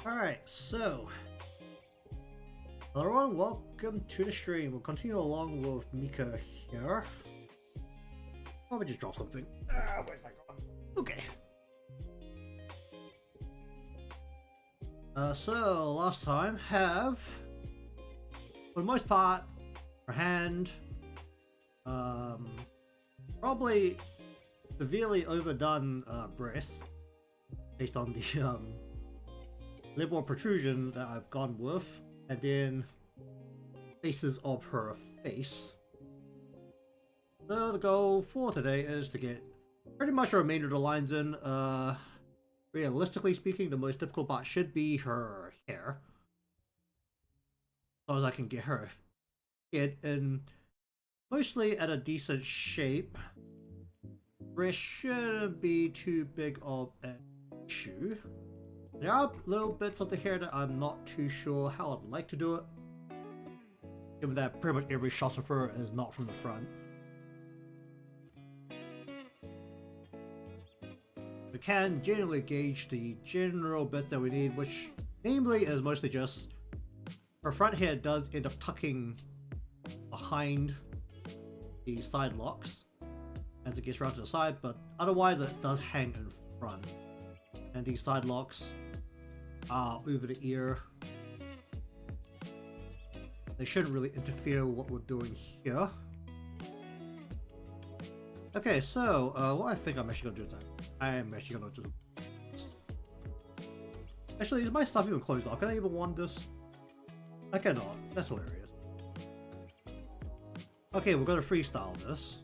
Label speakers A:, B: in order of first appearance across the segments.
A: Alright, so hello everyone, welcome to the stream. We'll continue along with Mika here. Oh, we just dropped something. Where's that gone? Okay. So last time have, for the most part, her hand probably severely overdone breasts based on the liberal protrusion that I've gone with, and then faces of her face. So the goal for today is to get pretty much the remainder of the lines in. Realistically speaking, the most difficult part should be her hair. As long as I can get her head in mostly at a decent shape, it shouldn't be too big of an issue. There are little bits of the hair that I'm not too sure how I'd like to do it, given that pretty much every shot of her is not from the front. We can generally gauge the general bit that we need, which namely is mostly just her front hair does end up tucking behind the side locks as it gets around to the side, but otherwise it does hang in front. And these side locks are over the ear. They shouldn't really interfere with what we're doing here. Okay, so what I think I'm actually gonna do is I am actually gonna just actually, is my stuff even closed off? Can I even want this? I cannot. That's hilarious. Okay, we're gonna freestyle this.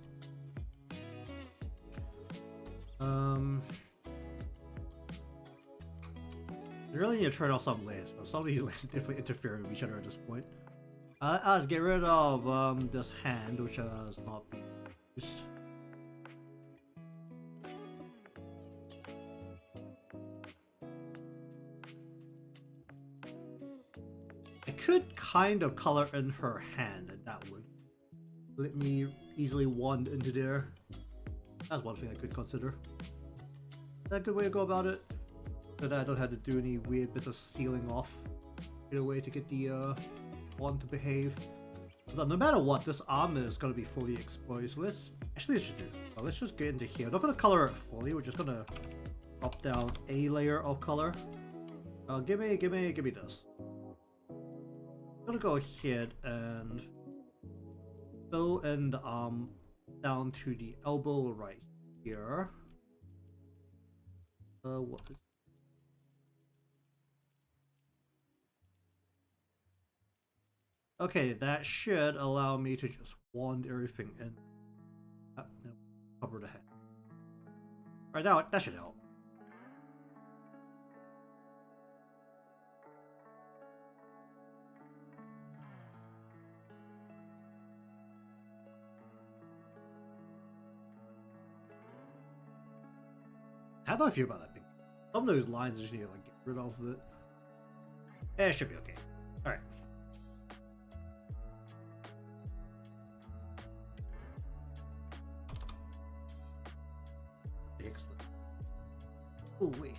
A: I really need to turn off some layers, but some of these layers are definitely interfering with each other at this point. Let's get rid of this hand, which has not been used. I could kind of color in her hand, and that would let me easily wand into there. That's one thing I could consider. Is that a good way to go about it? So that I don't have to do any weird bits of sealing off in a way to get the wand to behave. So no matter what, this arm is going to be fully exposed. So let's just do it. So let's just get into here. I'm not going to color it fully. We're just going to drop down a layer of color. Give me this. I'm going to go ahead and fill in the arm down to the elbow right here. What is... Okay, that should allow me to just wand everything in. No, cover the head. Alright, now that should help. How do I feel about that thing? Some of those lines I just need to like get rid of it. It should be okay. Alright. Excellent. Oh wait.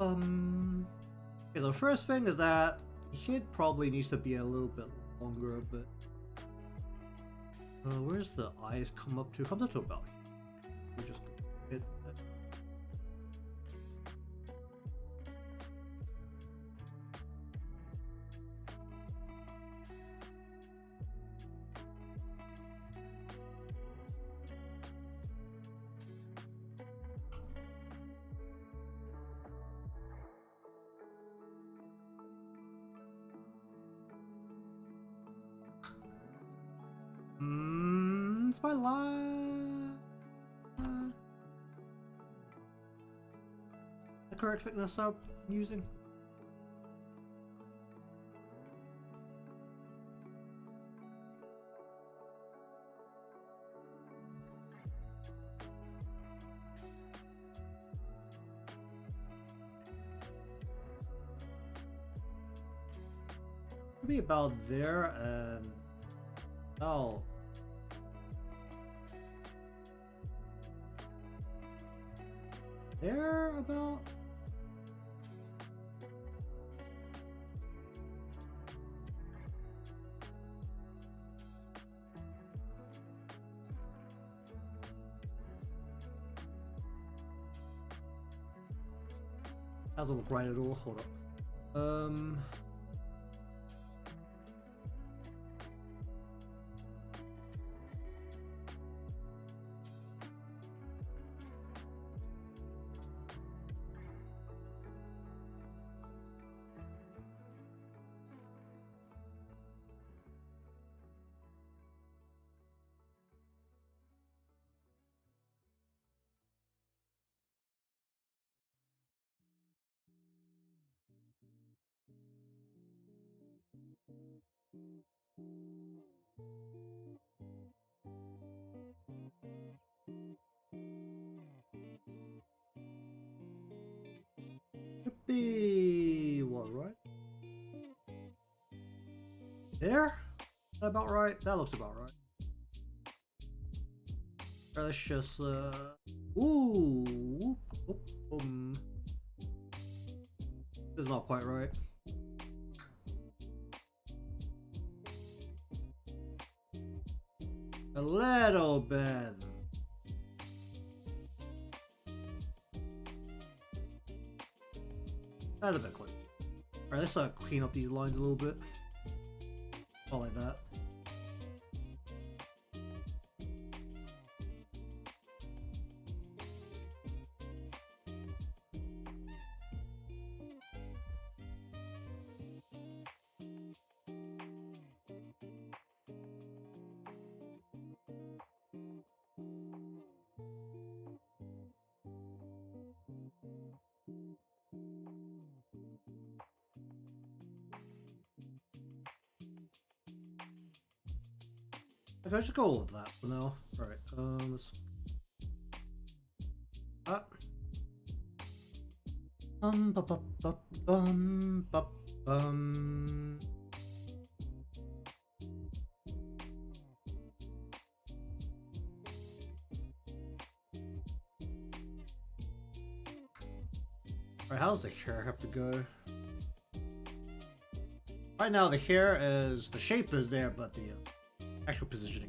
A: Okay, the first thing is that the head probably needs to be a little bit longer, but where's the eyes come up to? It comes up to about here. We just hit that. It's my line. The correct thickness I'm using. Maybe about there, and oh, there about? Doesn't look right at all. Hold up. Could be what, right? There? That about right? That looks about right. Alright, let's just ooh. This is not quite right. A little bit. That's a bit close. Alright, let's clean up these lines a little bit. Not like that. Okay, let's just go with that for now. Alright, let's... Ba ba ba ba Alright, how does the hair have to go? Right now the hair is... the shape is there, but the actual positioning.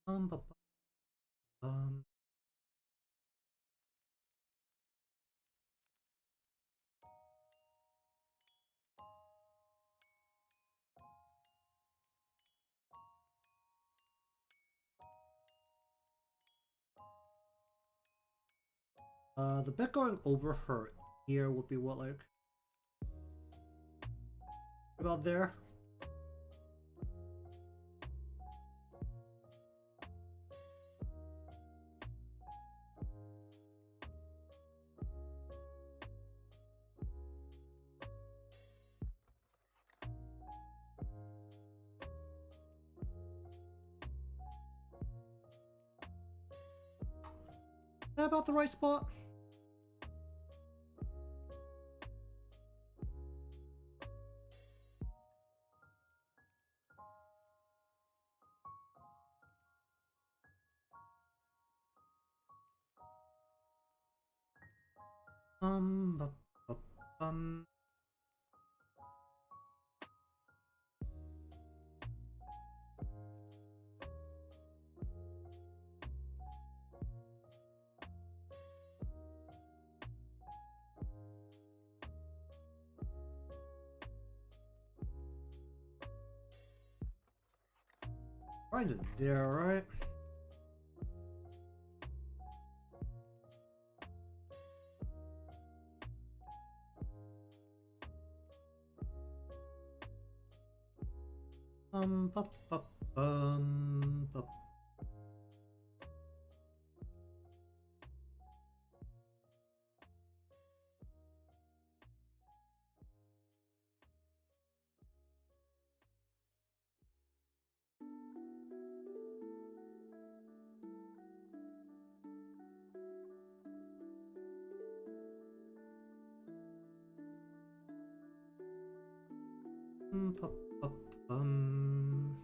A: Ba, ba, the bit going over her ear would be what, like about there? Is that about the right spot? Ba, ba, right there, right? Ba, ba, ba. Pop, pop, um.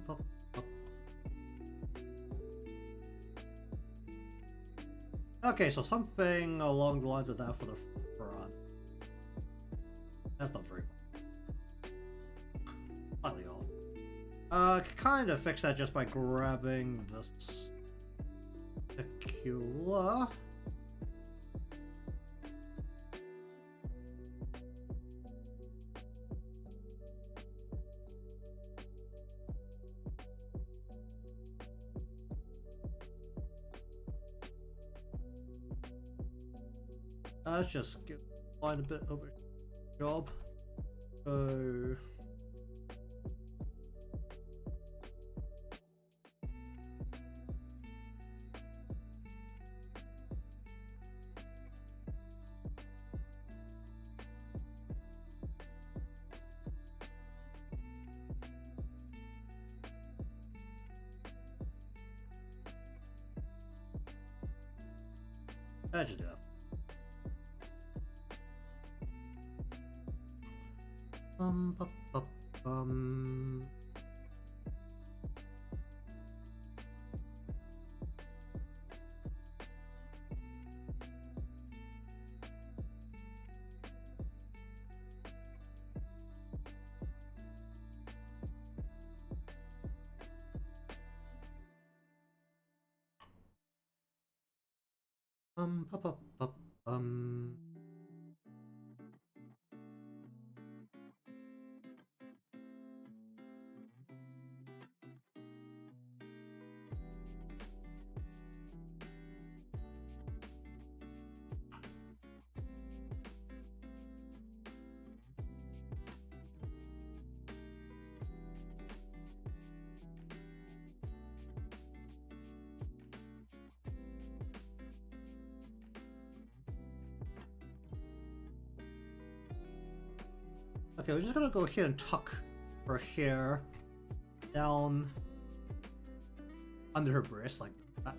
A: Pop, pop. Okay, so something along the lines of that for the front. That's not very slightly off. Kind of fix that just by grabbing this tequila. Let's just find a bit of a job. So that should do it. Bum, bum. Pop, pop, pop, Okay, we're just gonna go here and tuck her hair down under her breast like that.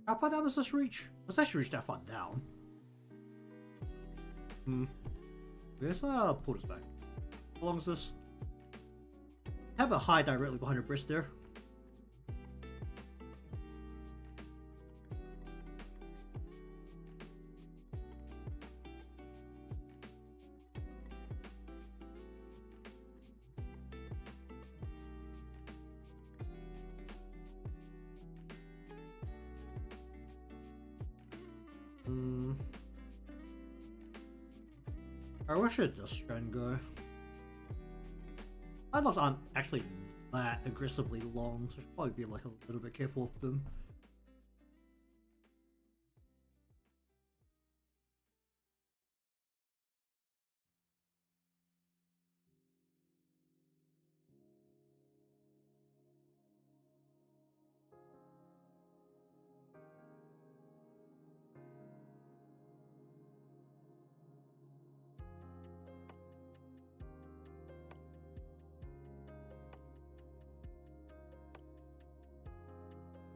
A: How far down does this reach? Let's actually reach that far down. I guess I'll pull this back. How long is this? Have a high directly behind her breast there. Where should this strand go? My knots aren't actually that aggressively long, so I should probably be like a little bit careful with them.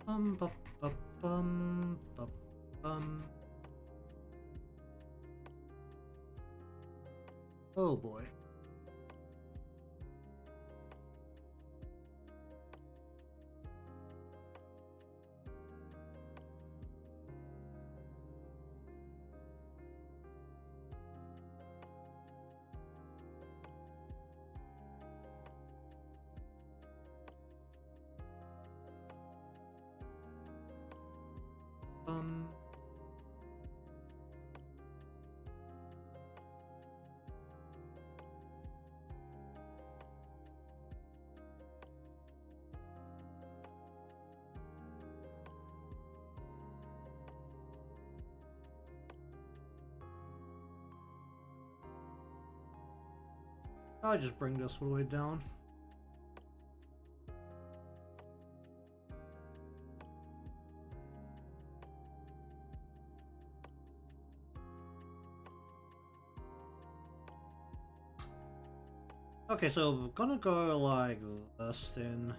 A: Bum, bum, bum. Oh boy. I'll just bring this all the way down. Okay, so we're gonna go like this then.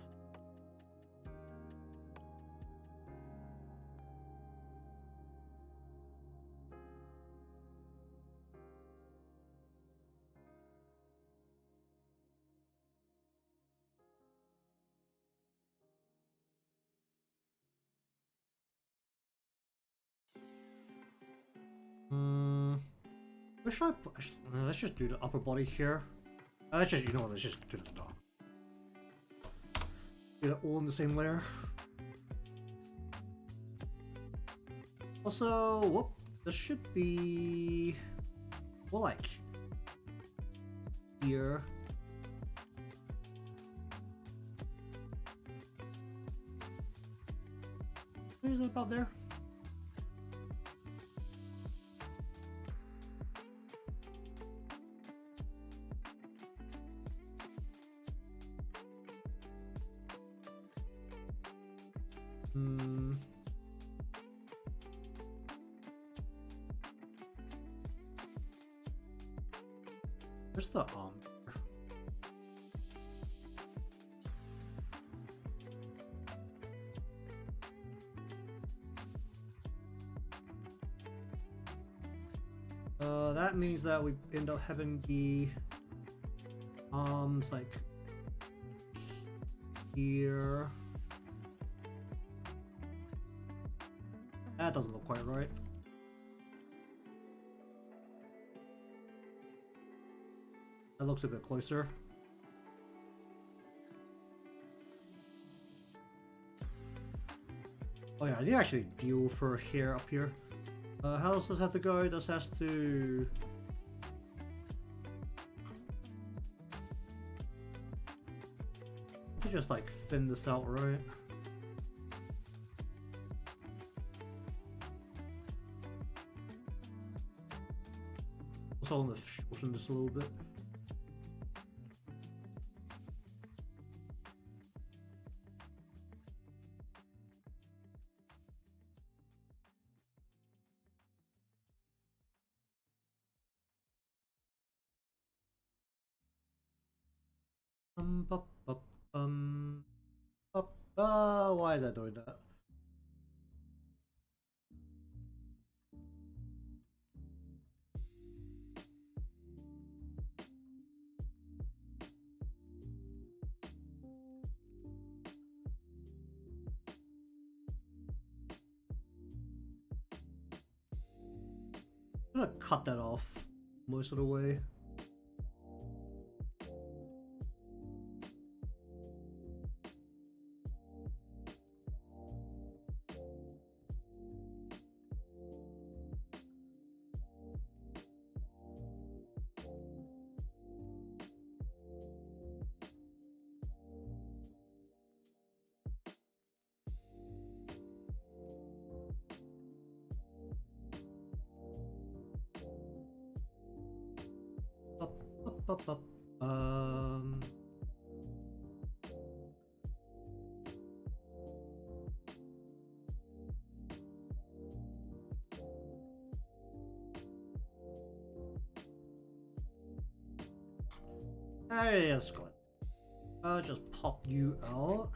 A: Where should I put? Let's just do the upper body here. Let's just, you know what, let's just do the top. Get it all in the same layer. Also, whoop, this should be more like here. Is it about there? Where's the that means that we end up having the arms like here. That doesn't look quite right. That looks a bit closer. Oh yeah, I need to actually deal for hair up here. How else does this have to go? This has to... You just like thin this out, right? Also on the shorten this a little bit. Why is that doing that? I'm gonna cut that off most of the way. Up. Hey, that's good. Just pop you out.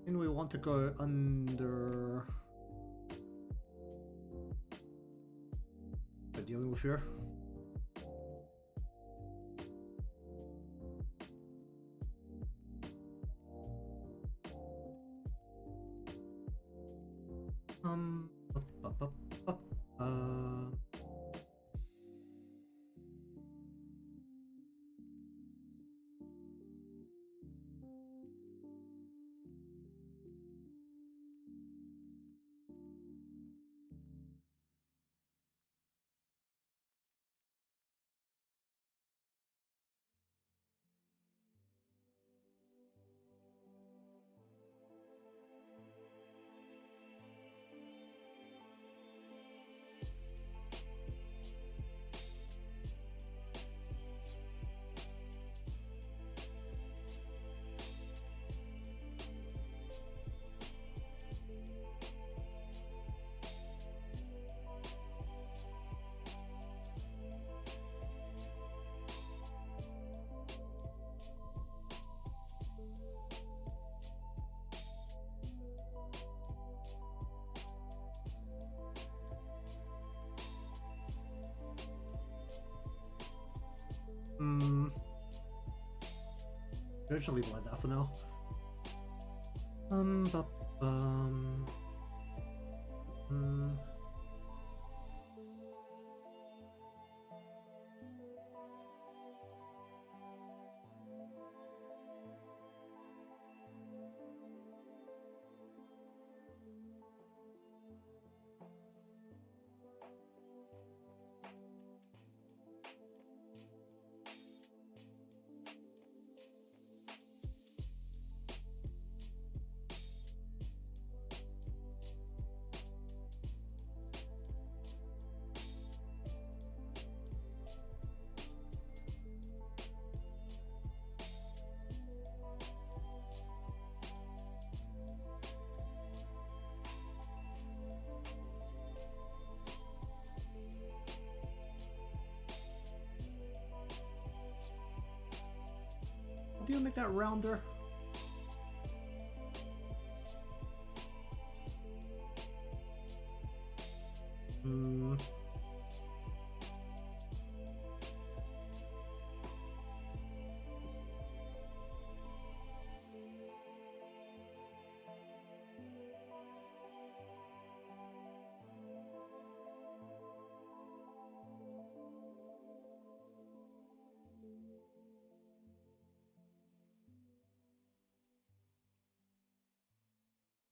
A: And we want to go under... What we're dealing with here. Up, up, up. I'll just leave it like that for now. Ba, hmm. Do you make that rounder? Hmm.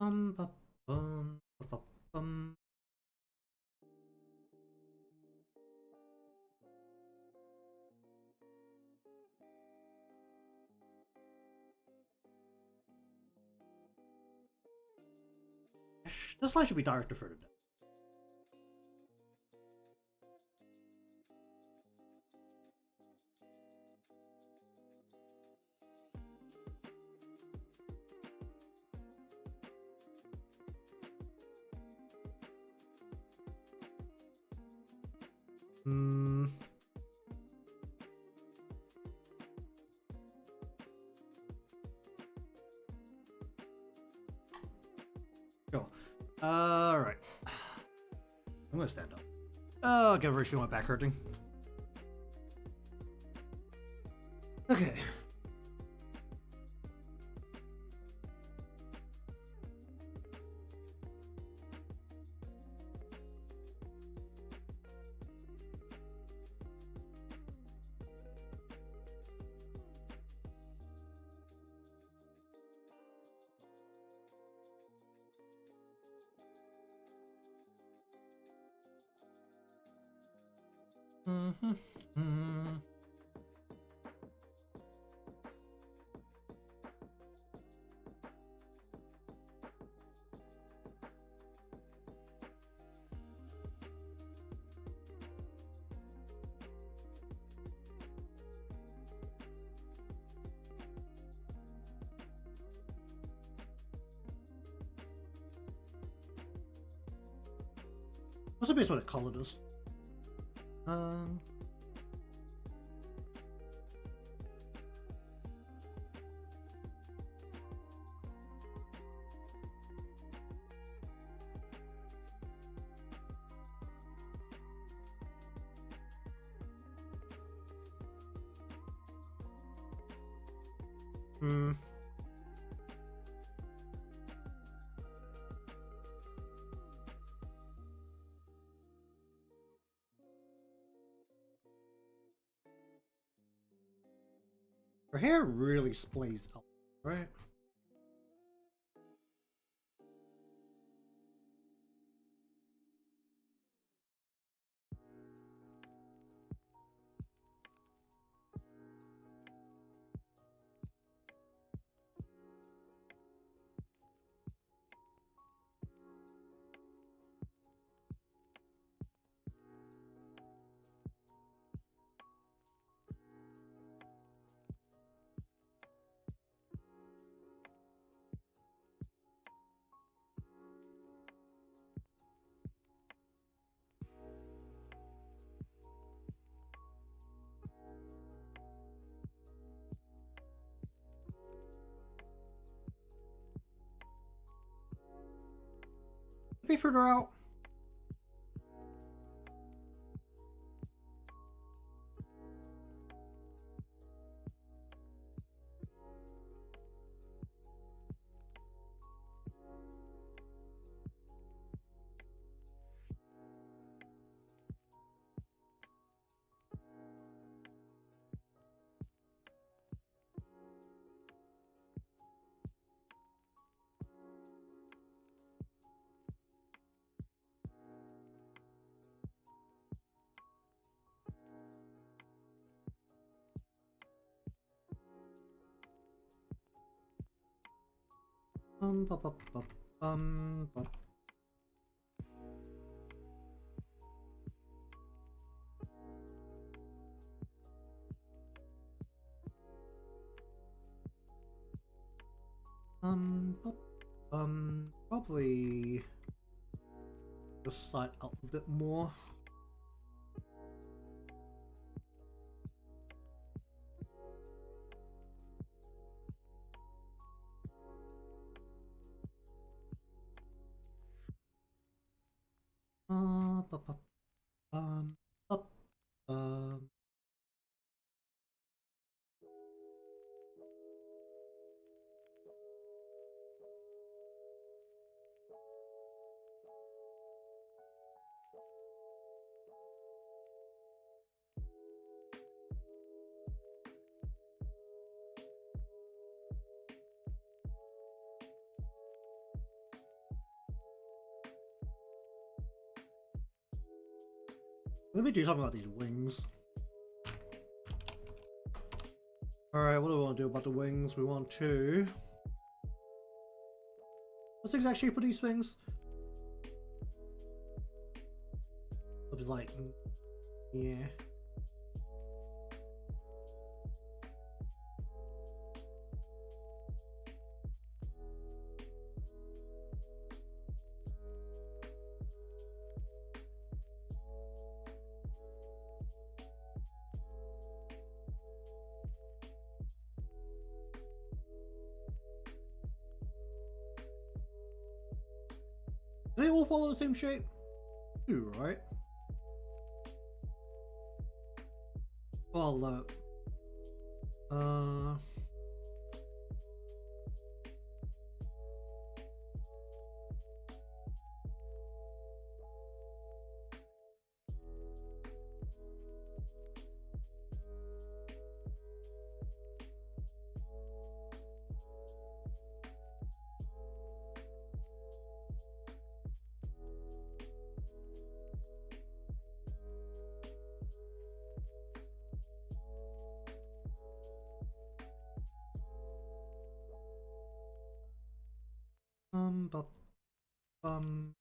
A: Ba, ba, bum. This line should be directed further down. Hmm. Sure. Alright. I'm gonna stand up. Oh, get rid of my back hurting. Okay. What's the base what it colored us? Hmm. Her hair really splays out, right? Let me figure out. Pop, pop, pop, pop. Pop, probably just slide out a bit more. Pop, pop, pop, Let me do something about these wings. Alright, what do we want to do about the wings? We want to... What's the exact shape of these things? It was like... Yeah. Do they all follow the same shape? Do, right? Well, look. Bum, bum.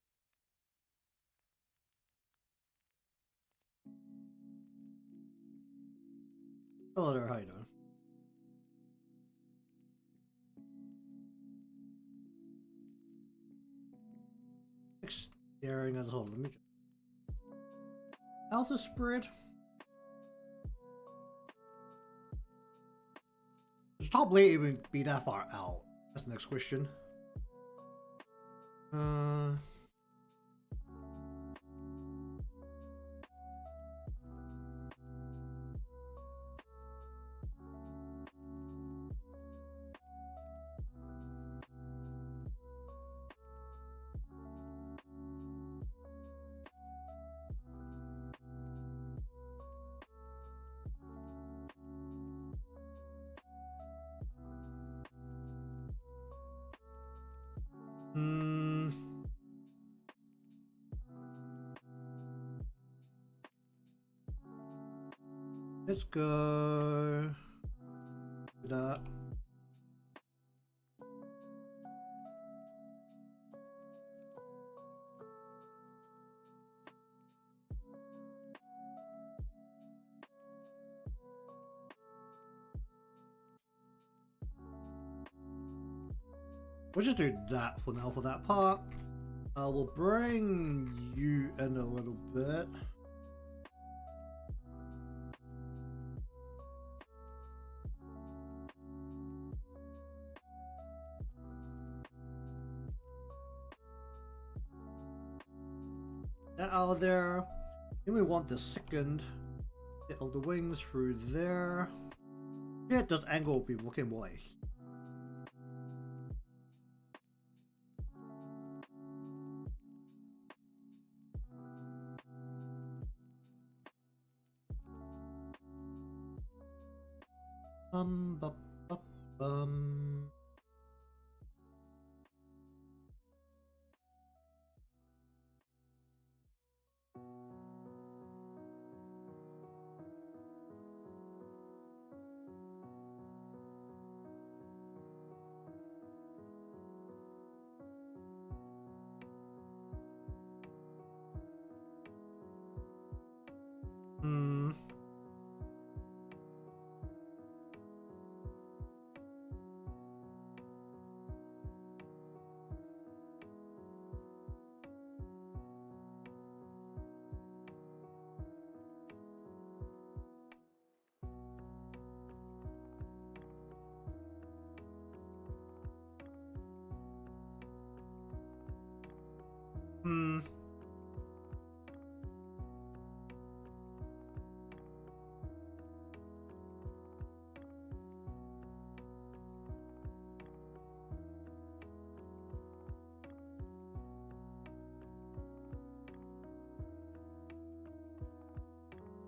A: Hello there, how you doing? Staring at hold. Let me. How's the spread? Does top late even be that far out? That's the next question. Let's go. That. We'll just do that for now for that part. We'll bring you in a little bit. That out of there. Then we want the second bit of the wings through there. Yeah, this angle will be looking more like. Bup, bup, bum.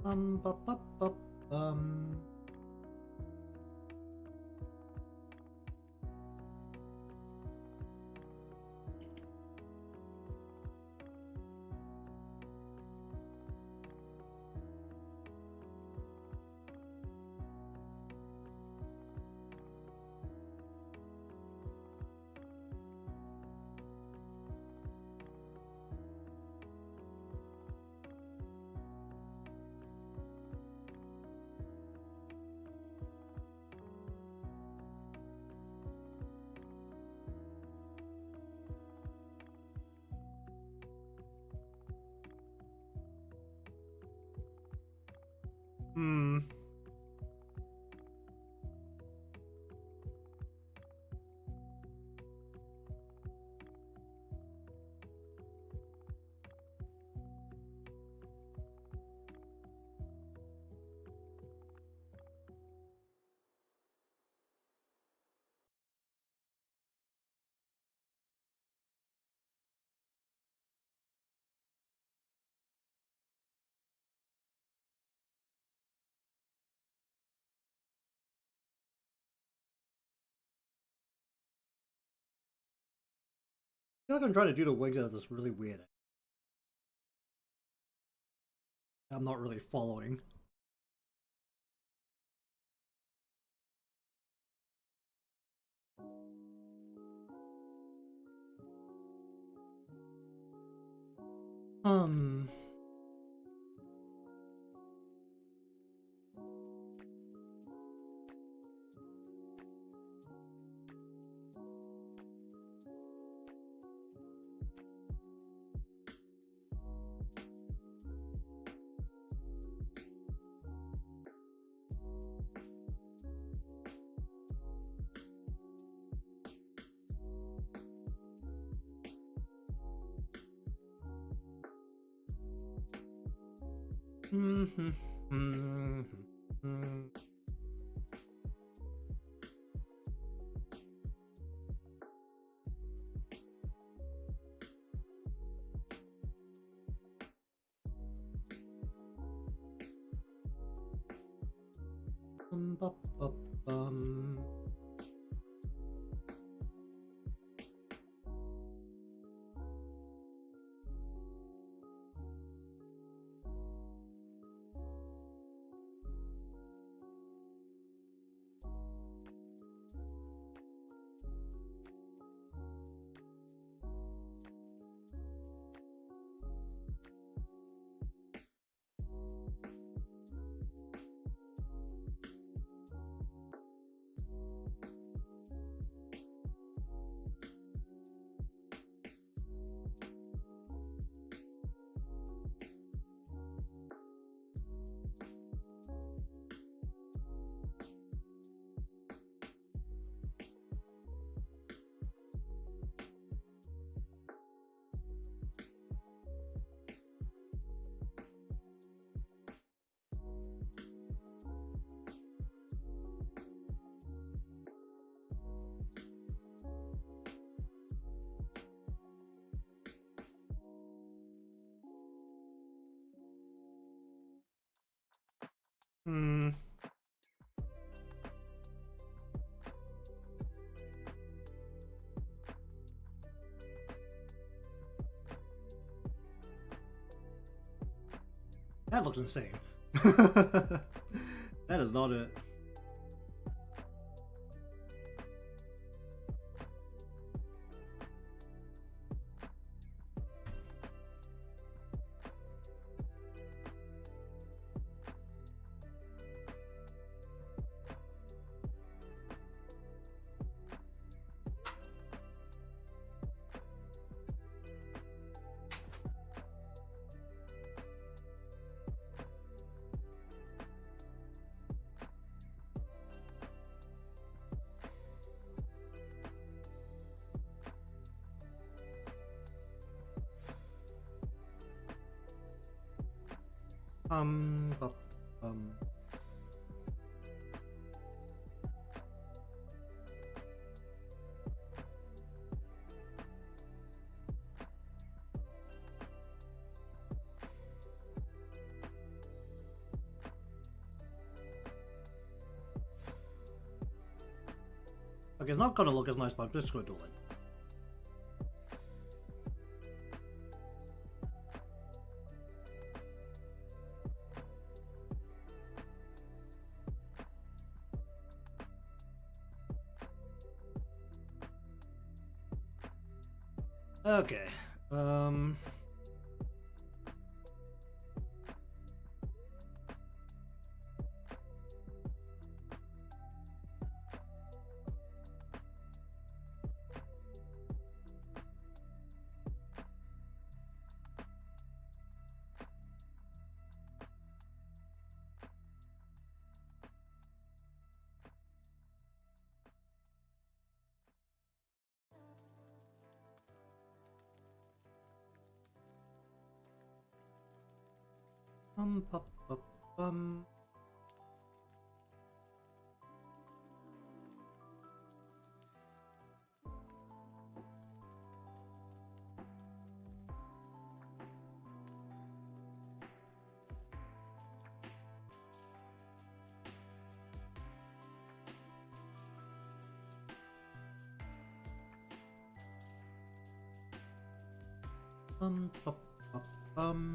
A: Bup, bup, bup, Hmm. I feel like I'm trying to do the wings as this really weird. I'm not really following. Um. Bup, bup, Hmm. That looks insane. That is not it. Bup, Okay, it's not gonna look as nice, but I'm just gonna do it. Okay. Pop, pop, pop, pop,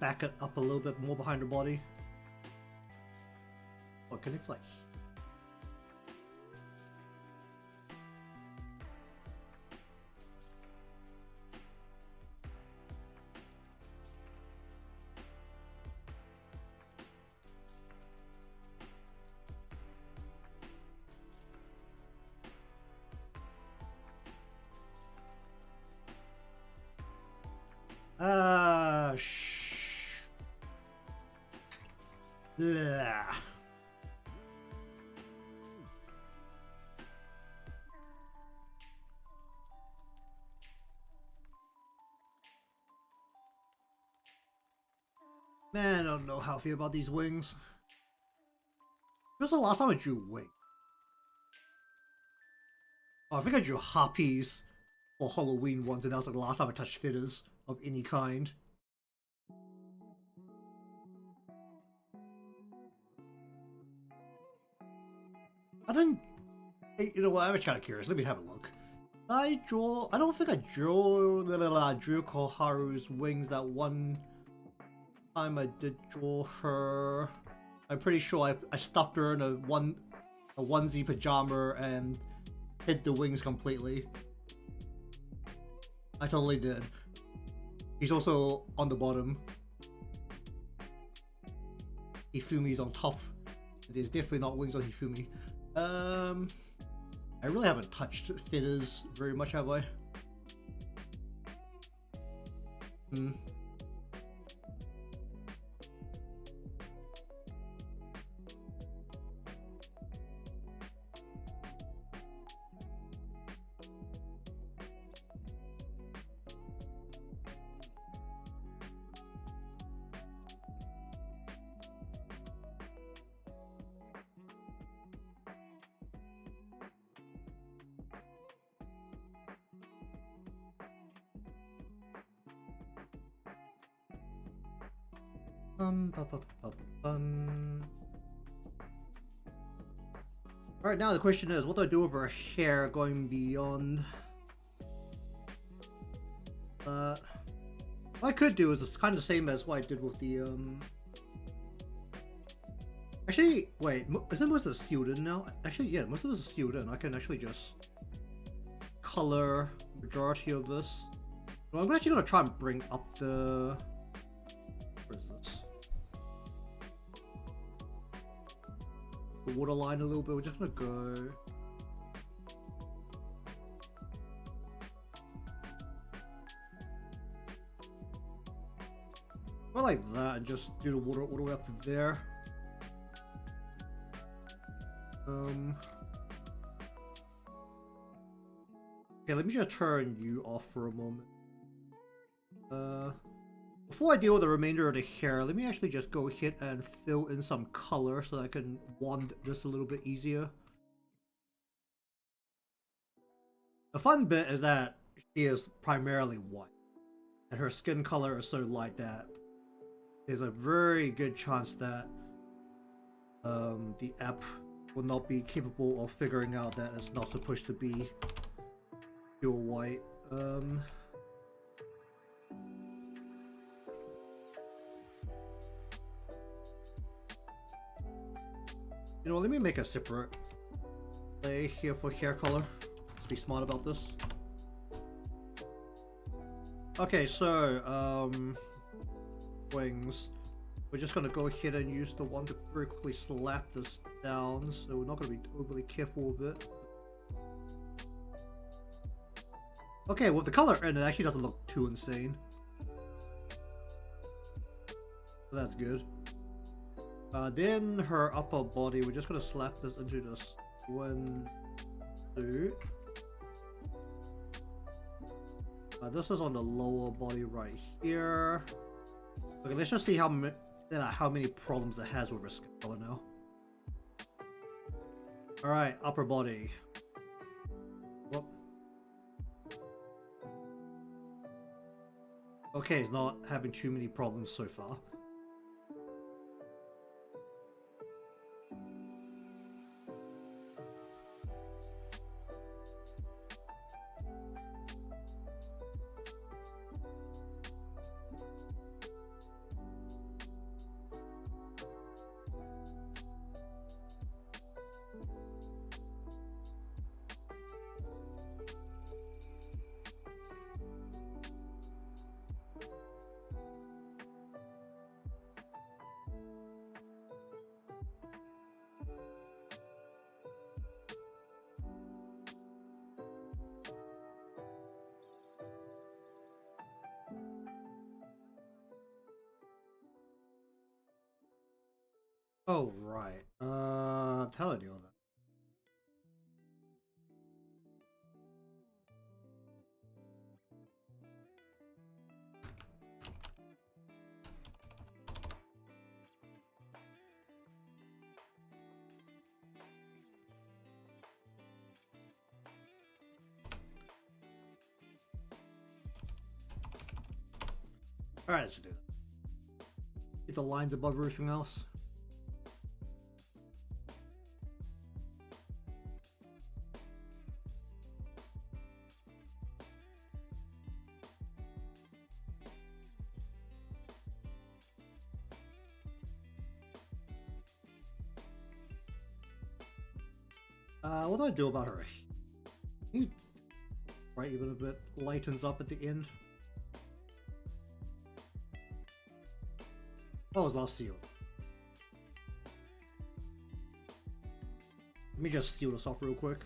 A: back it up a little bit more behind the body. What can it play? Yeah. Man, I don't know how I feel about these wings. When was the last time I drew wing? Oh, I think I drew harpies for Halloween once, and that was like the last time I touched fitters of any kind. I didn't. You know what? I'm just kind of curious. Let me have a look. I don't think I drew Koharu's wings that one time I did draw her. I'm pretty sure I stuffed her in a onesie pajama and hid the wings completely. I totally did. He's also on the bottom. Hifumi's on top. There's definitely not wings on Hifumi. I really haven't touched fitters very much, have I? Alright, now the question is, what do I do with her hair going beyond? What I could do is it's kind of the same as what I did with the Actually, wait, isn't most of the student now? Actually, yeah, most of this is student. I can actually just color majority of this. Well, I'm actually gonna try and bring up the. What is this? The waterline a little bit. We're just gonna go. Go like that and just do the water all the way up to there. Okay, let me just turn you off for a moment. Before I deal with the remainder of the hair, let me actually just go ahead and fill in some color so that I can wand this a little bit easier. The fun bit is that she is primarily white, and her skin color is so light that there's a very good chance that the app will not be capable of figuring out that it's not supposed to be pure white. You know, let me make a separate play here for hair color. Let's be smart about this. Okay, so, wings. We're just gonna go ahead and use the one to very quickly slap this down, so we're not gonna be overly careful with it. Okay, with the color in, it actually doesn't look too insane. So that's good. Then her upper body, we're just gonna slap this into the swimsuit. This is on the lower body right here. Okay, let's just see how many problems it has with her skin color now. Alright, upper body. Whoop. Okay, it's not having too many problems so far. Oh, right. How do I deal with that? Alright, that should do that. Get the lines above everything else. What do I do about her? Right, even a bit lightens up at the end. Oh, it's not sealed. Let me just seal this off real quick.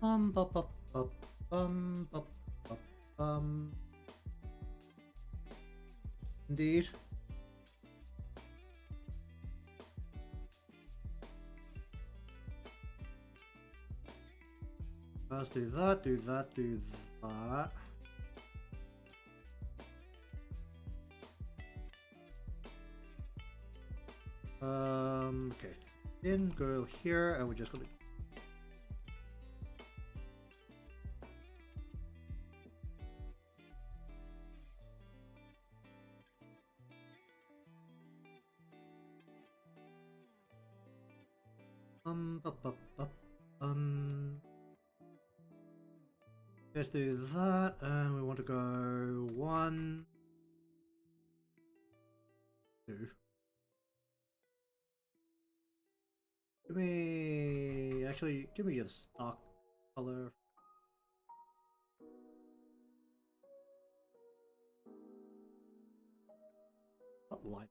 A: Bum, bum, bum, bum, bum, bum, bum, bum. Indeed. Let's do that, do that, do that. Okay. Then go here, and we're just gonna. Bup, bup, bup, let's do that, and we want to go 1, 2. Give me a stock color. What line?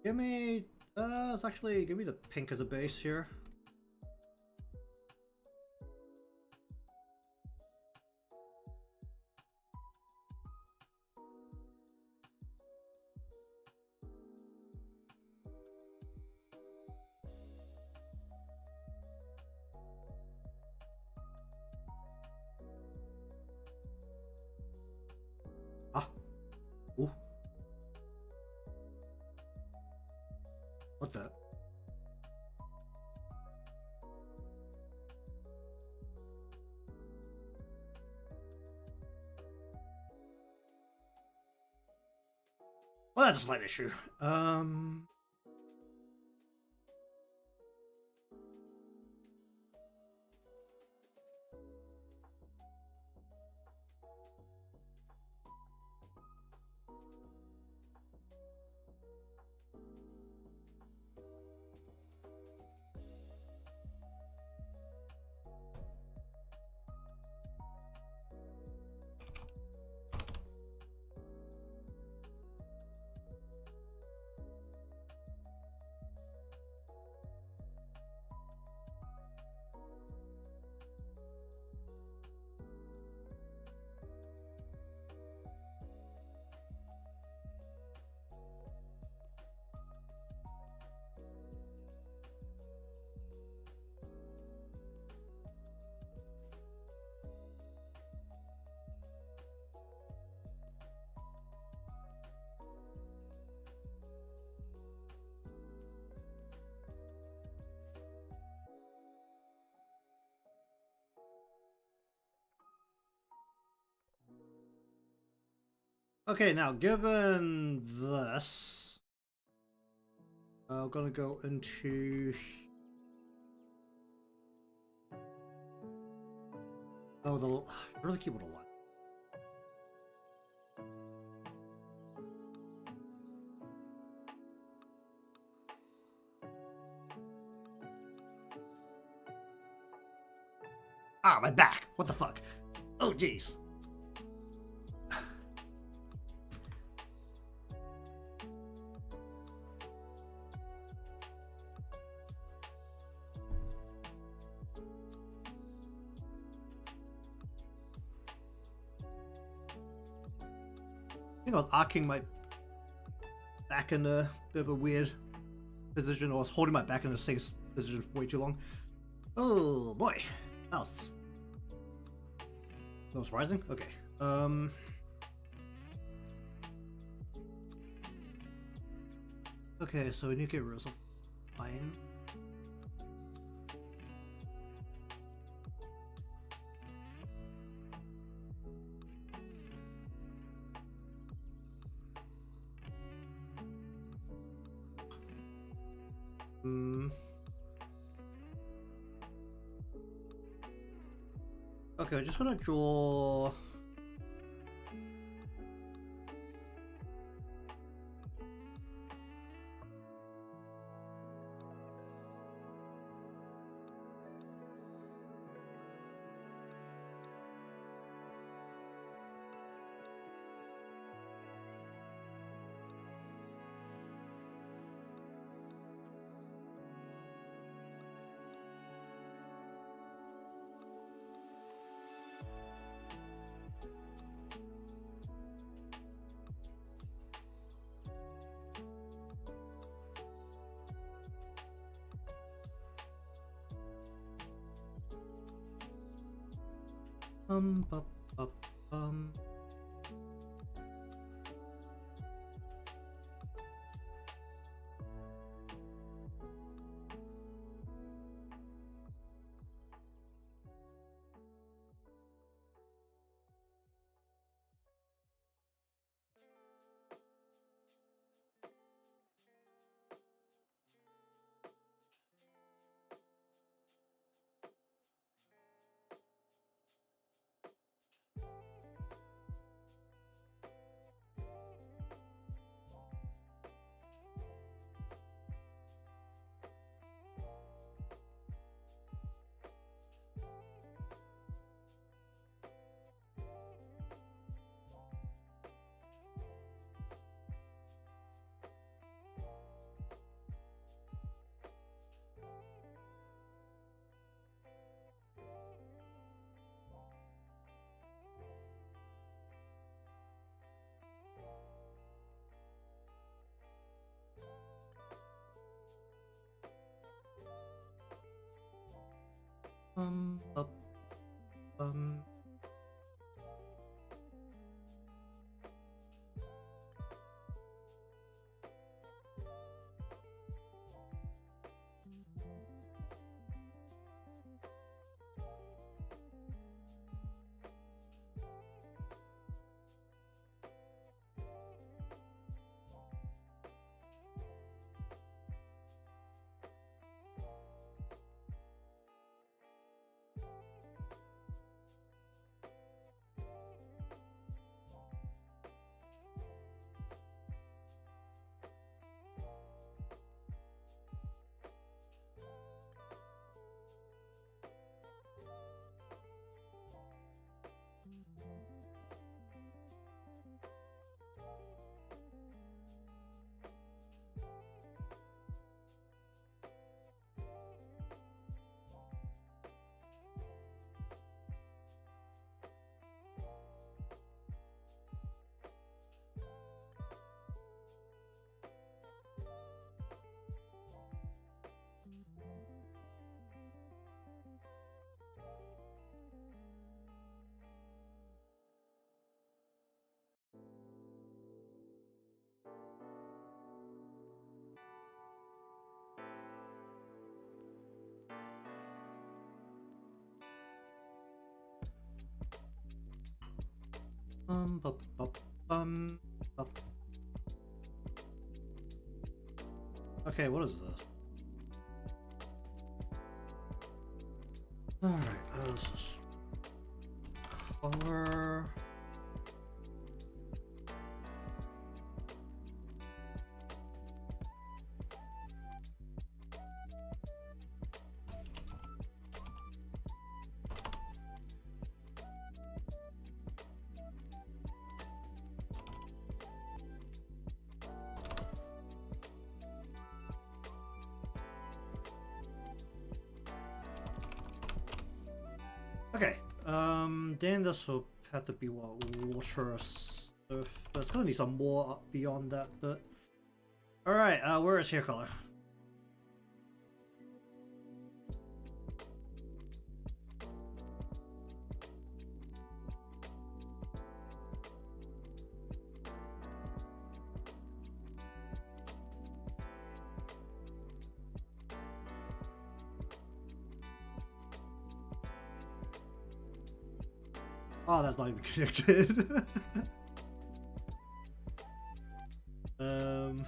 A: Give me, let's actually give me the pink as a base here. Ah, ooh, what the? Well, that's a slight issue. Okay, now given this, I'm gonna go into. Oh, I really keep it alive. Ah, my back! What the fuck? Oh, jeez. I think I was arcing my back in a bit of a weird position, or I was holding my back in the same position for way too long. Oh boy, that was no surprising. Okay, okay, so we need to get rid of some fine. Okay, I'm just gonna draw. Bup, bup, bum. Up, um. Bup, bup, bup. Okay, what is this? Alright, this is color. Okay, then this will have to be what water stuff. There's gonna need some more up beyond that, but alright, where is hair color? Oh, that's not even connected. um.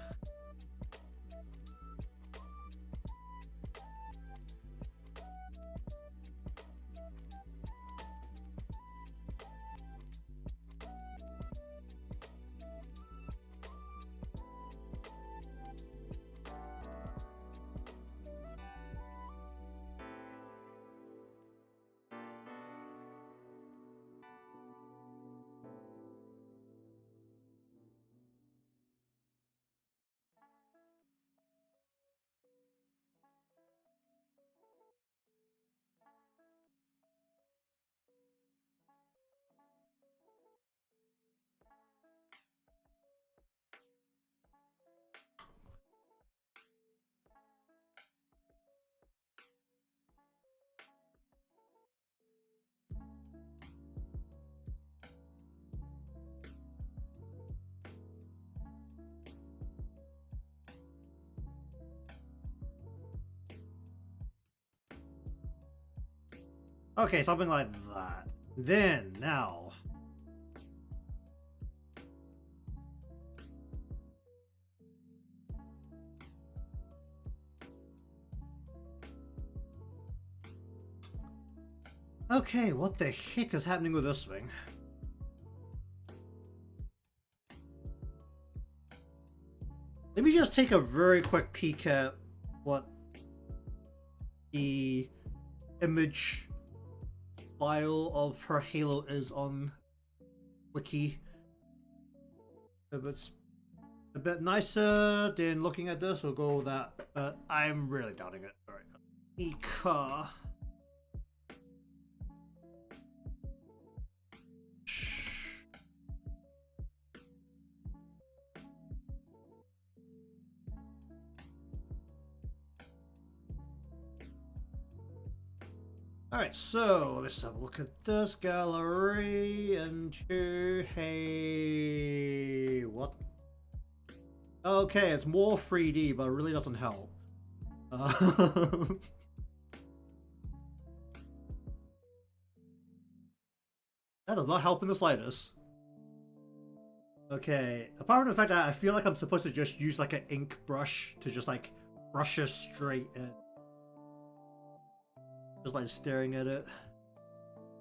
A: Okay, something like that. Then, now. Okay, what the heck is happening with this thing? Let me just take a very quick peek at what the image file of her halo is on Wiki. If it's a bit nicer than looking at this, we'll go with that, but I'm really doubting it. Alright. Mika. Alright, so let's have a look at this gallery and hey, what? Okay, it's more 3D, but it really doesn't help. That does not help in the slightest. Okay, apart from the fact that I feel like I'm supposed to just use like an ink brush to just like brush it straight in. Just like staring at it.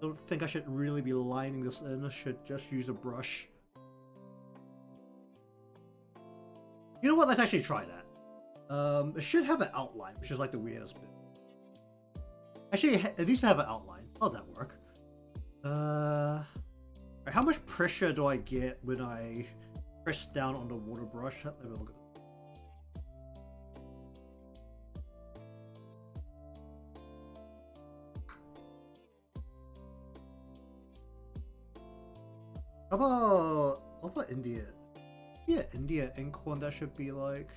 A: Don't think I should really be lining this in. I should just use a brush. You know what? Let's actually try that. It should have an outline, which is like the weirdest bit. Actually, it needs to have an outline. How does that work? How much pressure do I get when I press down on the water brush? Let me look at it. How about India? Yeah, India ink one that should be like.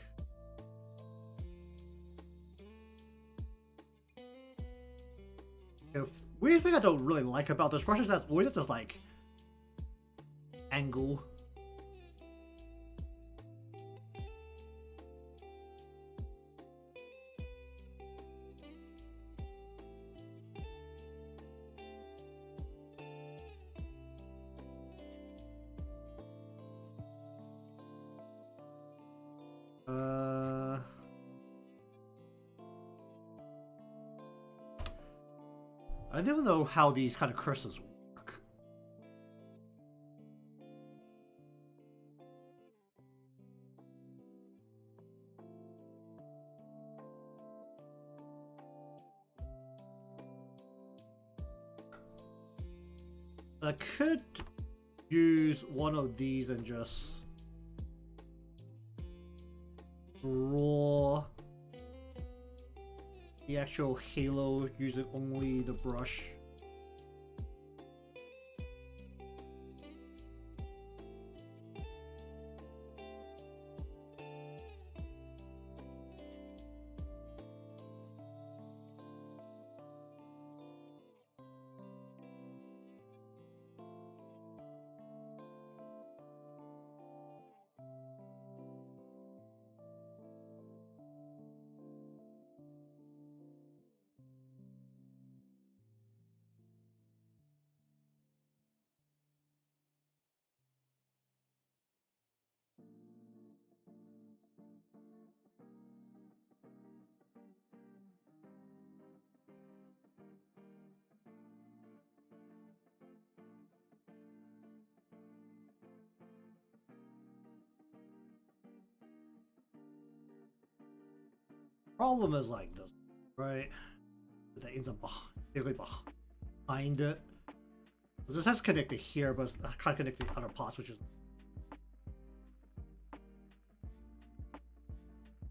A: Weird thing I don't really like about this brush is that always at this like angle. I never know how these kind of curses work. I could use one of these and just draw the actual halo using only the brush. Problem is like this, right? That ends up behind it. This has connected here, but I can't connect the other parts, which is.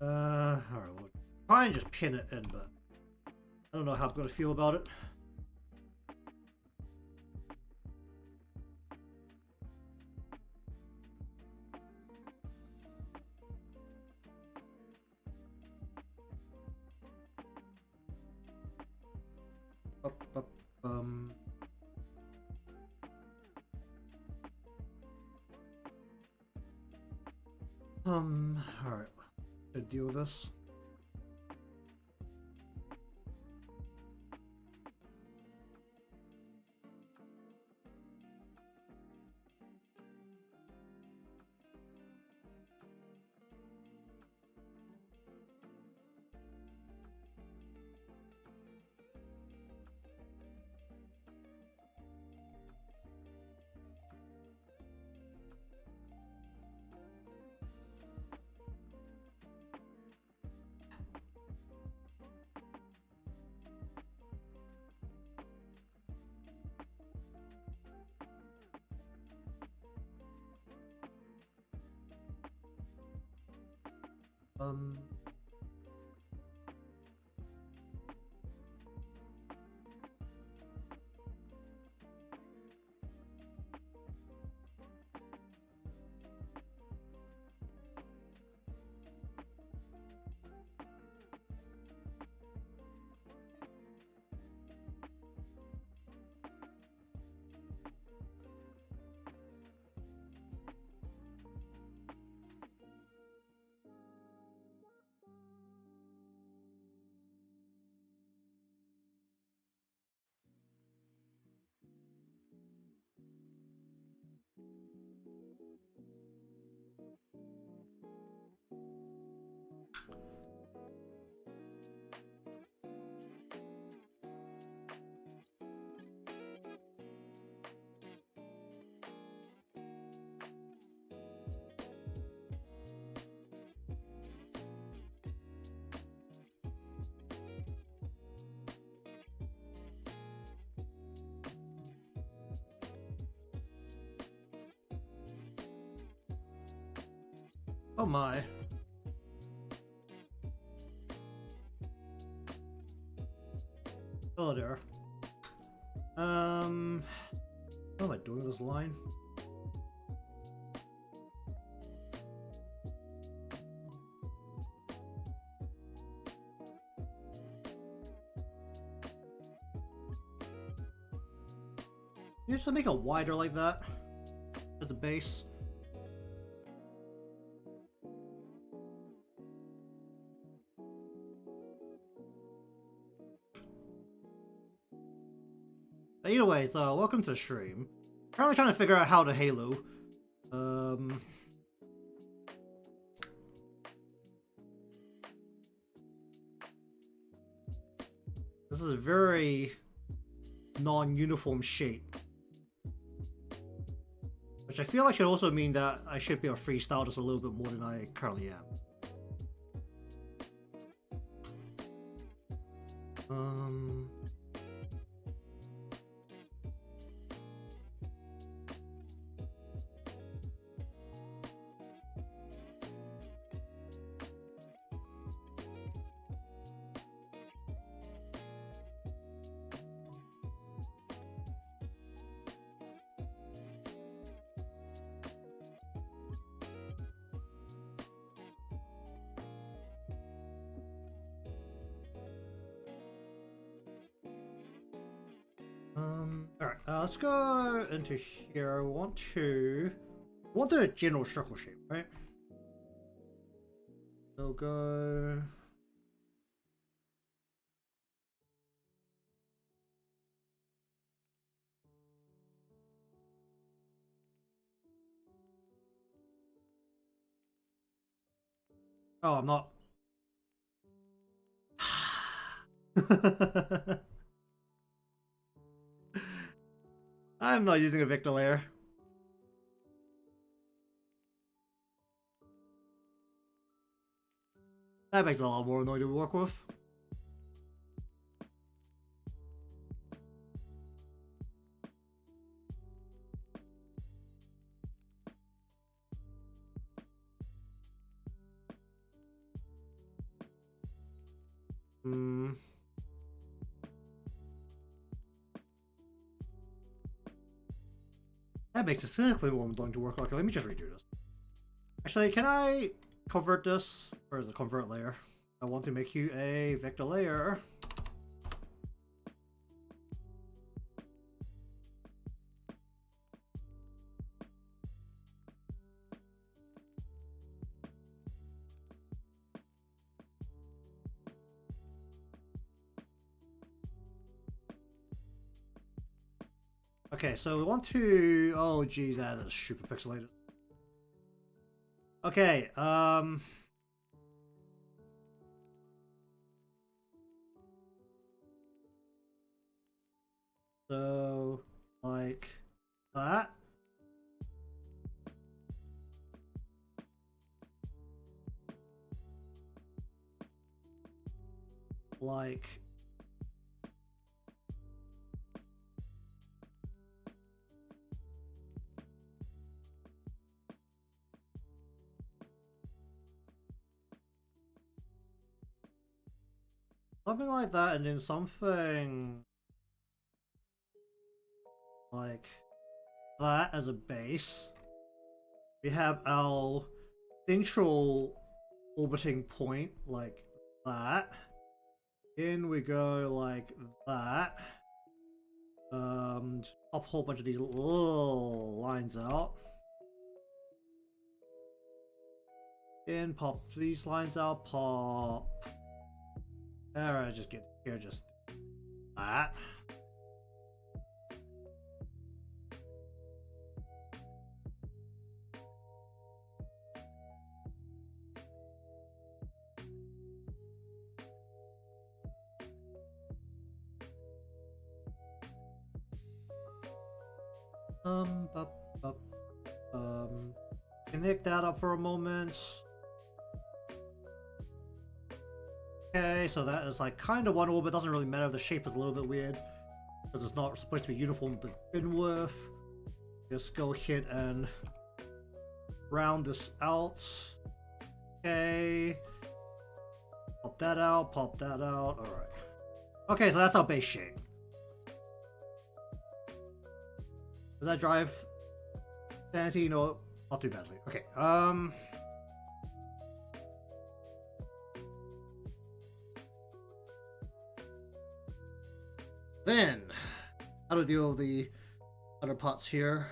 A: Alright, we'll try and just pin it in, but I don't know how I'm gonna feel about it. Um. Alright. To deal with this. Um. Oh my. Hello there. What am I doing with this line? You just make it wider like that as a base. But either way, so welcome to the stream. Currently trying to figure out how to Halo. This is a very non-uniform shape. Which I feel like should also mean that I should be able to freestyle just a little bit more than I currently am. Alright, let's go into here. I want a general circle shape, right? So go. Oh, I'm not. I'm not using a vector layer. That makes it a lot more annoying to work with. That makes it significantly more annoying to work with. Okay, let me just redo this. Actually, can I convert this? Where is the convert layer? I want to make you a vector layer. Okay, so we want to... Oh, geez, that is super pixelated. Okay, so, like, that. Like... something like that, and then something... like that as a base. We have our central orbiting point like that. In we go like that. Just pop a whole bunch of these little lines out. In pop these lines out, pop. Alright, just get here, just that. Bup, bup. Connect that up for a moment. Okay, so that is like kind of one orbit. Doesn't really matter. The shape is a little bit weird because it's not supposed to be uniform to begin with. Just go ahead and round this out. Okay. Pop that out, pop that out. Alright. Okay, so that's our base shape. Does that drive sanity? No, not too badly. Okay, then, how to deal with the other parts here.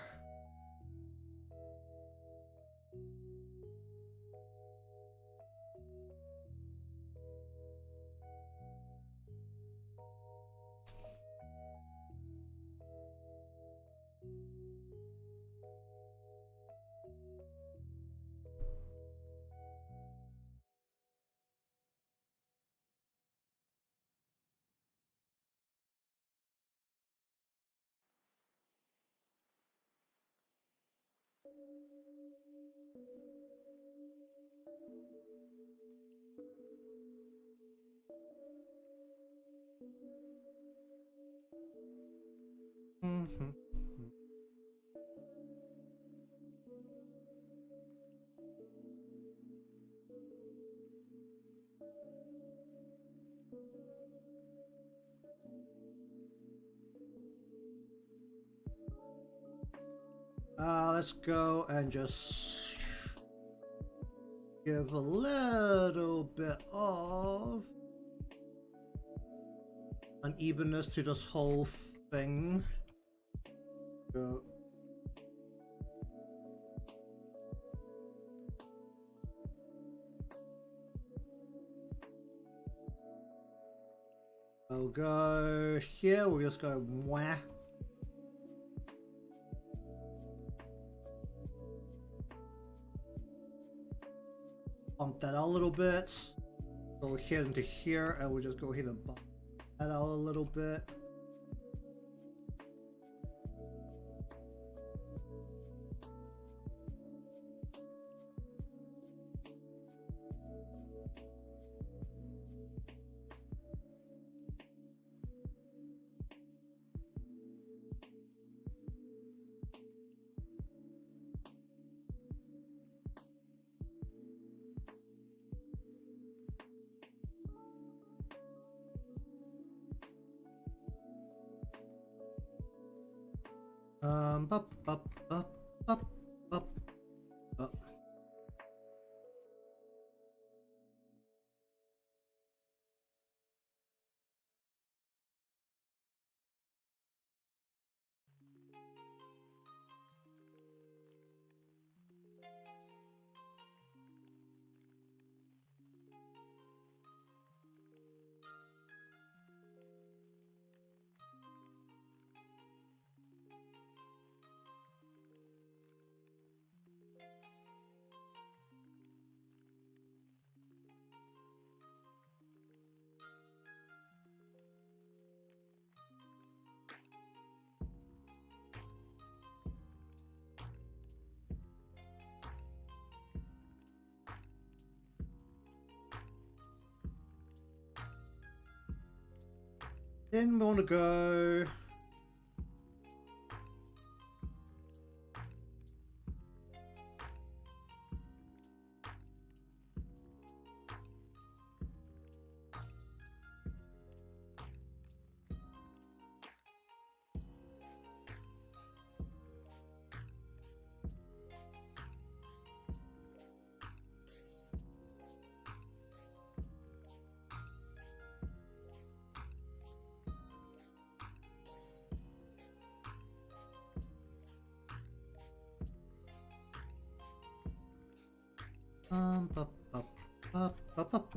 A: Mm-hmm. Let's go and just give a little bit of unevenness to this whole thing. Go. We'll go here, we'll just go wah. Bump that out a little bit. Go here into here, and we'll just go ahead and bump that out a little bit. Bup, bup, bup, bup, bup, bup. Then we want to go. Bup, bup, bup, bup,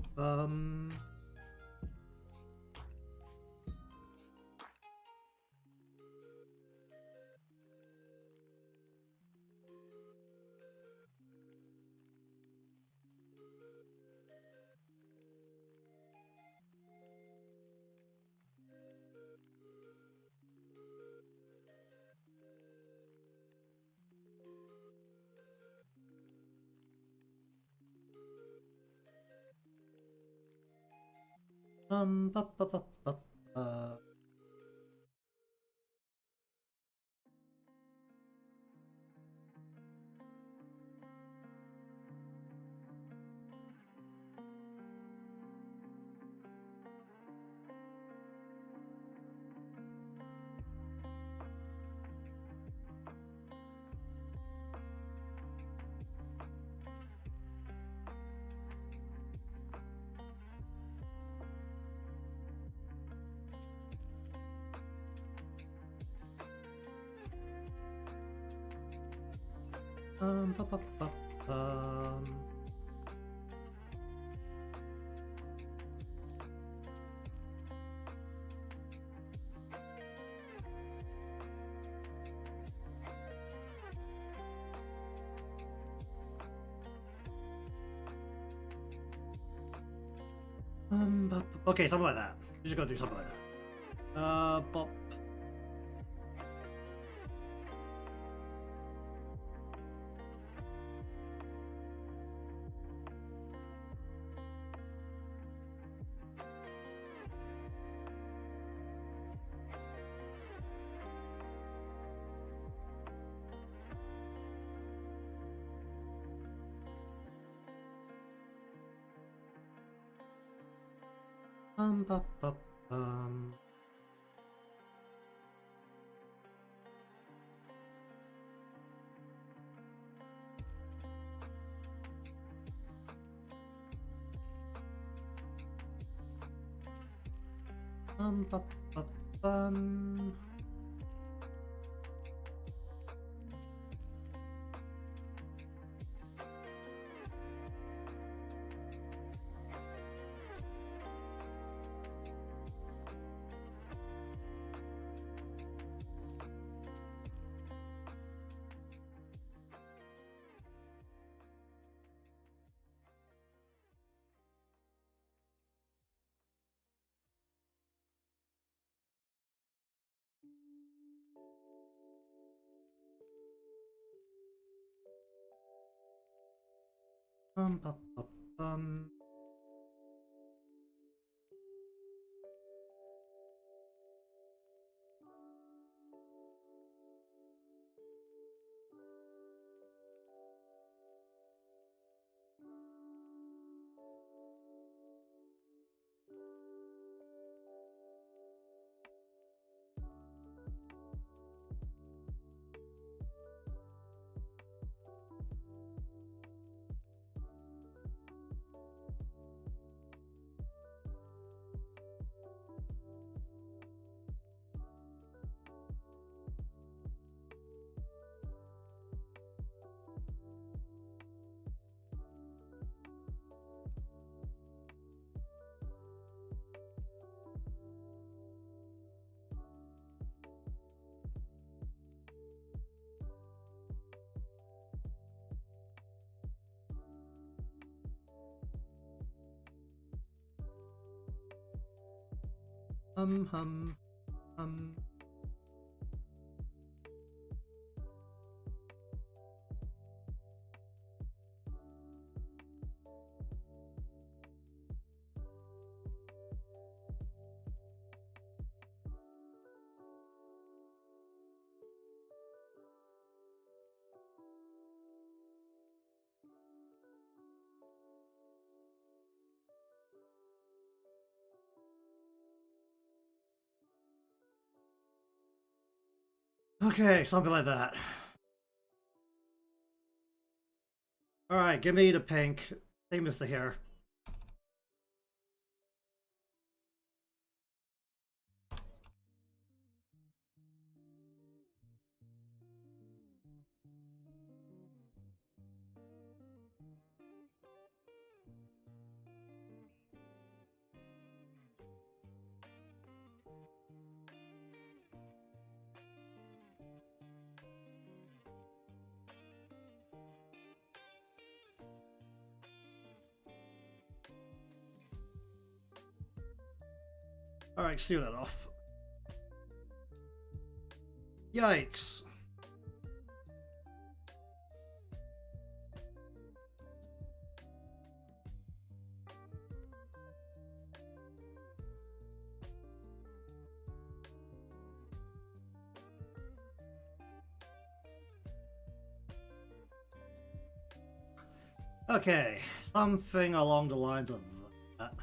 A: bup, bup, bup, bup, bup, Ba, ba, ba, okay, something like that. You're just gonna do something like that. Bop. Bop, bop, bop, bop, bop, bop, hum. Okay, something like that. Alright, give me the pink. Same as the hair. Alright, seal that off. Yikes. Okay, something along the lines of that.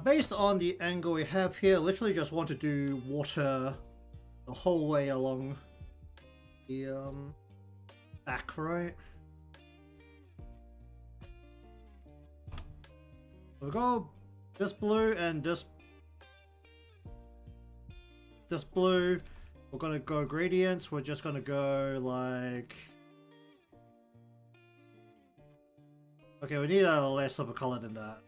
A: Based on the angle we have here, literally just want to do water the whole way along the back, right? We'll go this blue and this blue, We're gonna go gradients. We're just gonna go like. Okay, we need a less of a color than that.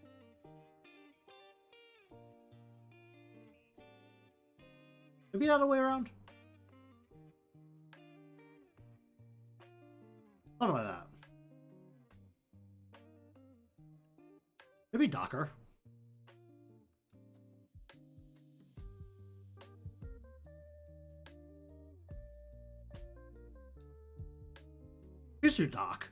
A: Maybe the other way around. Something like that. Maybe darker. It's too dark.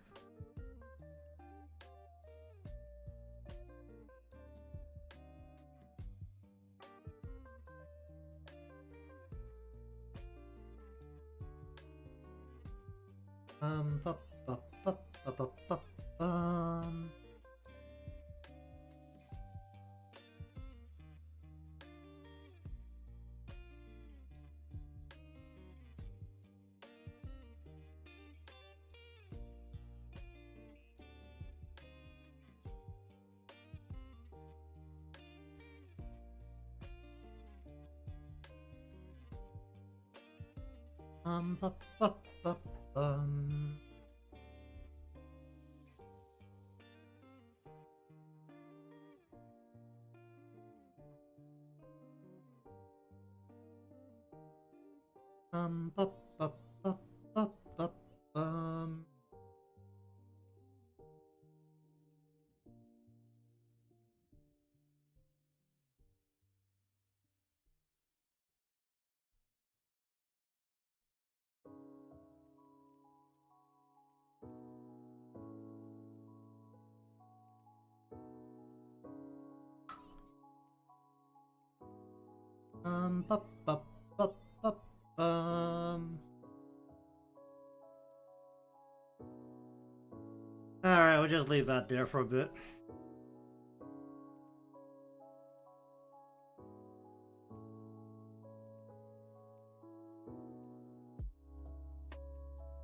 A: Bup, bup, bup, bup, bup, bup, bum. Bup, bup, bup, bum. Bup, bup, bup, bup, bup, bum. Bup, bup, bup, bup, bum. Alright, we'll just leave that there for a bit.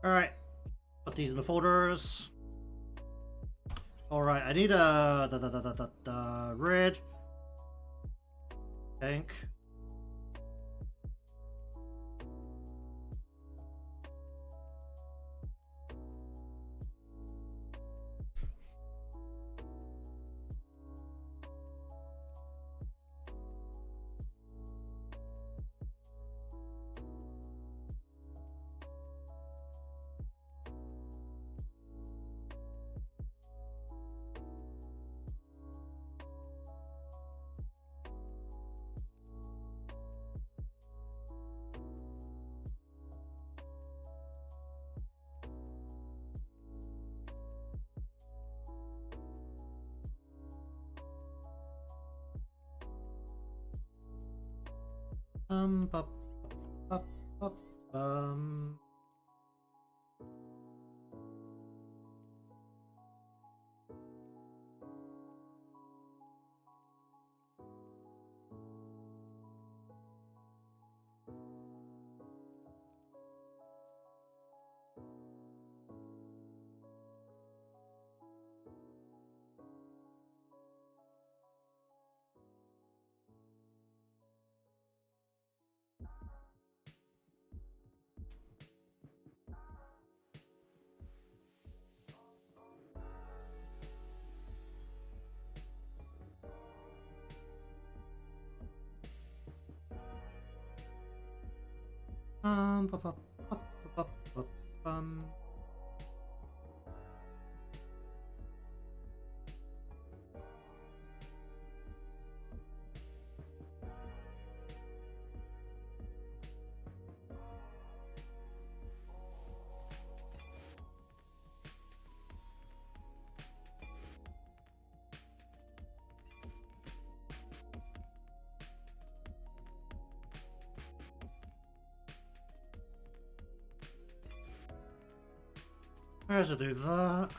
A: Alright, put these in the folders. Alright, I need a red, pink, bup, bup, bup, bum. Bup, bup, bup, bup, bup, bum. I should do that.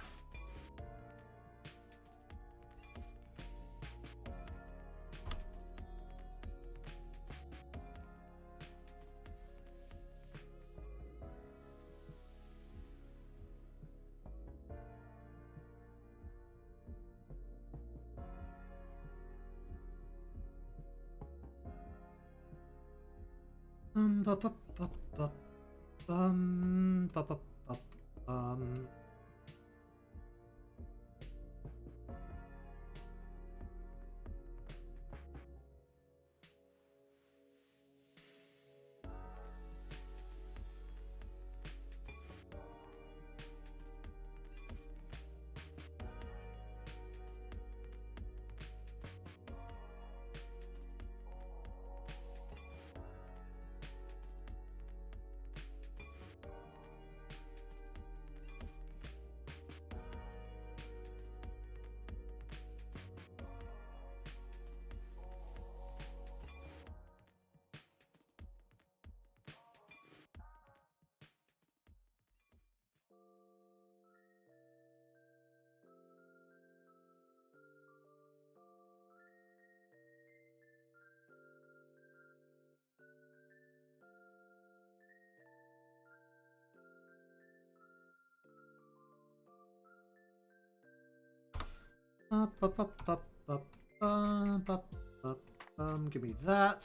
A: Bup, bup, Give me that.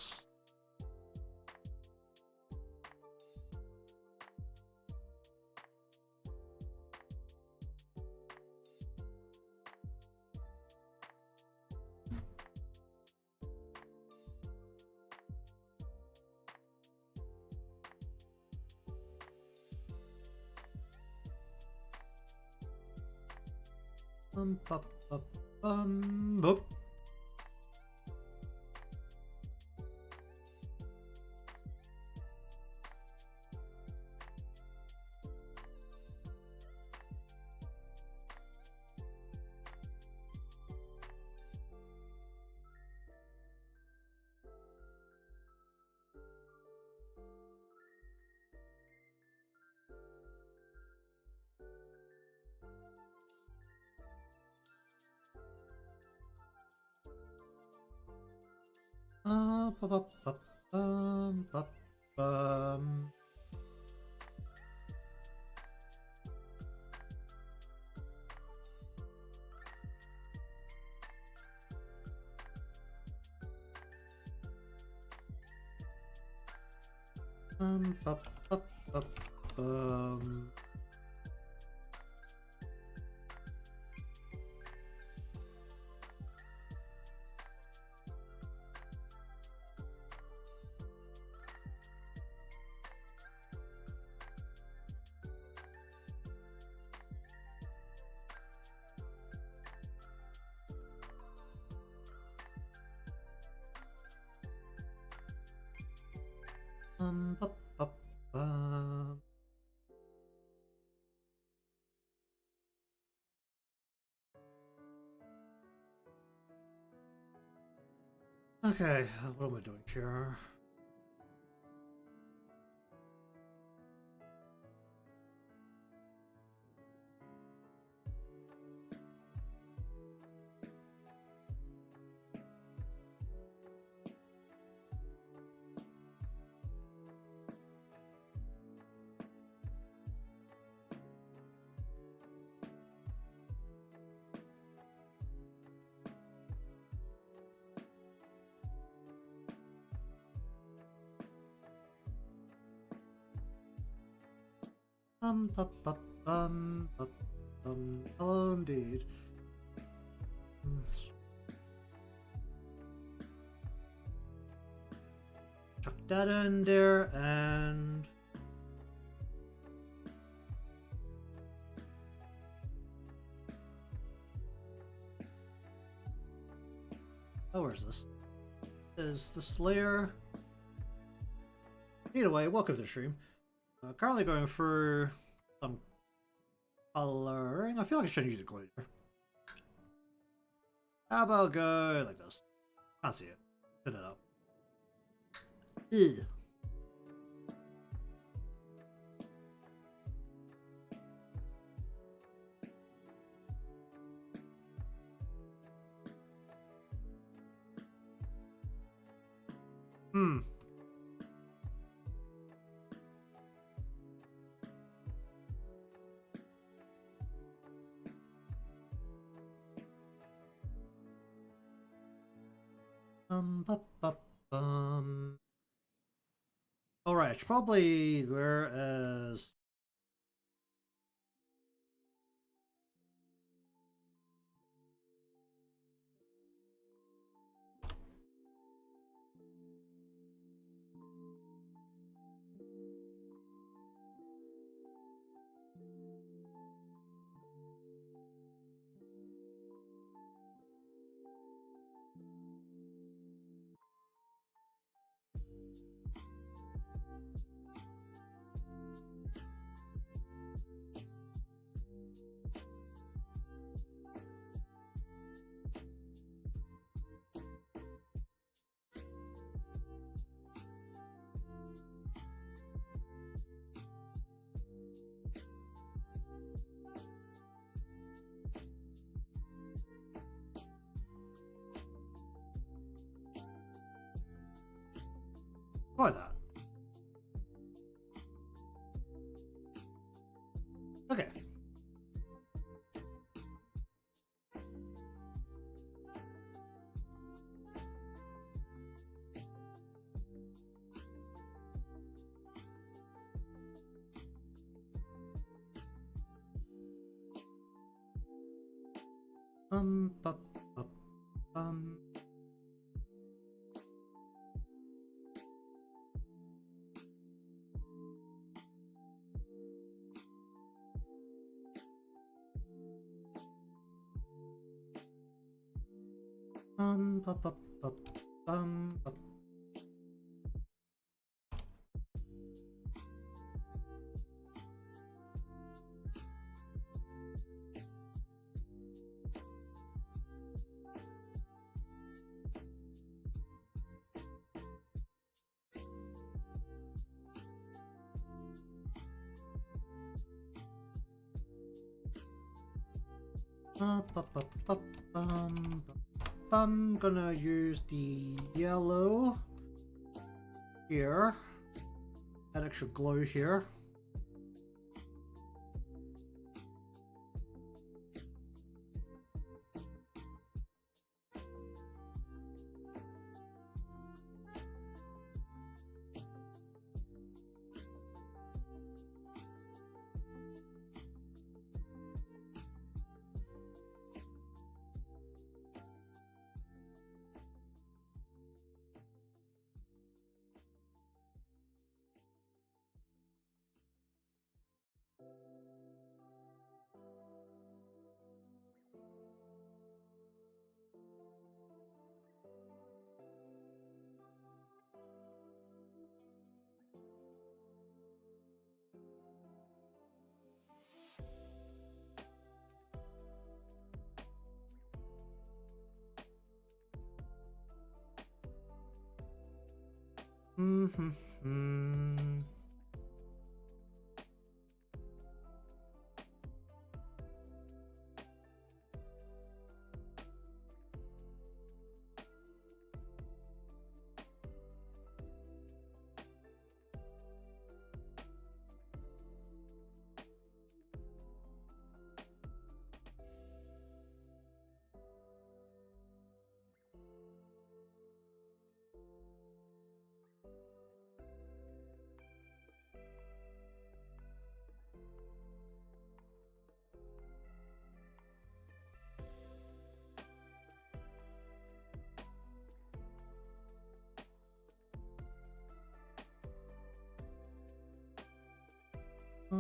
A: Boop. Bum. Bup, bup, bup, bum. Bup, bup, bum. Okay, what am I doing here? Bup, bup, bup, hello indeed. Chuck that in there and oh, where's this? Is the Slayer? Either way, welcome to the stream. Currently going through some coloring. I feel like I shouldn't use a glue. How about go like this? Can't see it. Put it up. Ew. Hmm. Bup, bup, bum. All right, I I should probably, whereas... Try that. Okay. Bup, bup, bum. Bup, bup, bup, bup. I'm gonna use the yellow here, add extra glow here.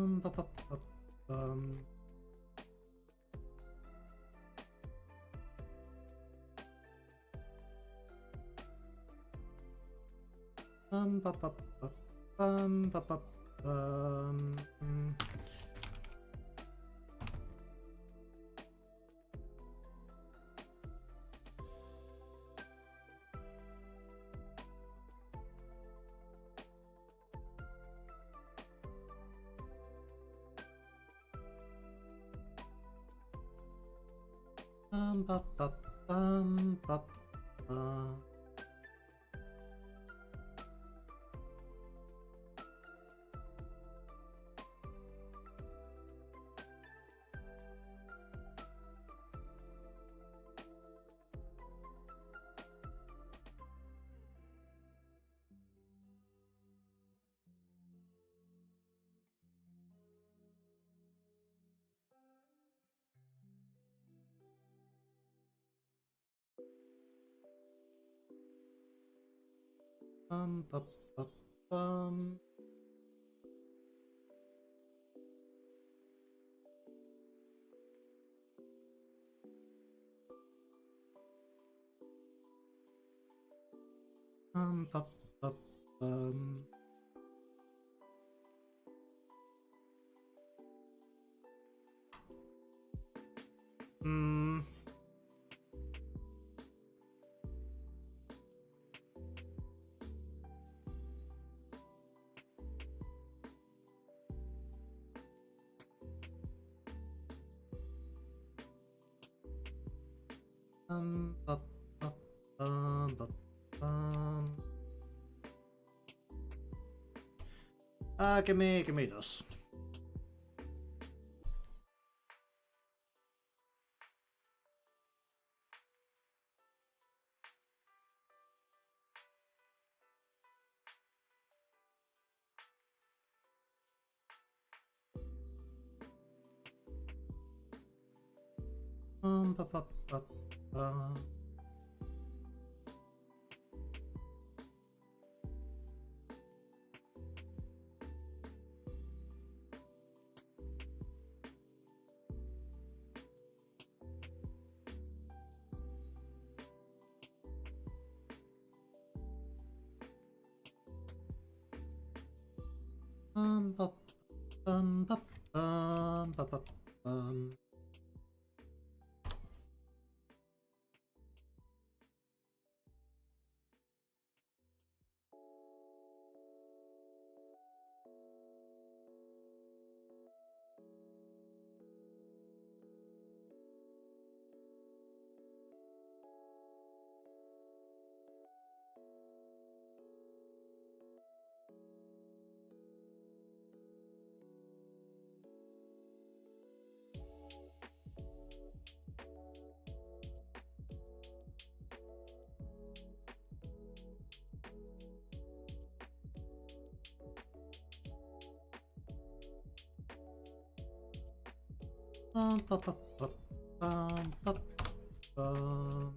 A: Bup, bup, bup, bup, bup, bup, bup, bup, bup, bup, bup, Bup, bup, bum. Bup, bup, bum. Hmm. Bup, bup, bup, bum. Give me this. Bup, bup, bup, bum. Bup, bup, bup, bup, bum. Bup, bup, bup, bup, bum.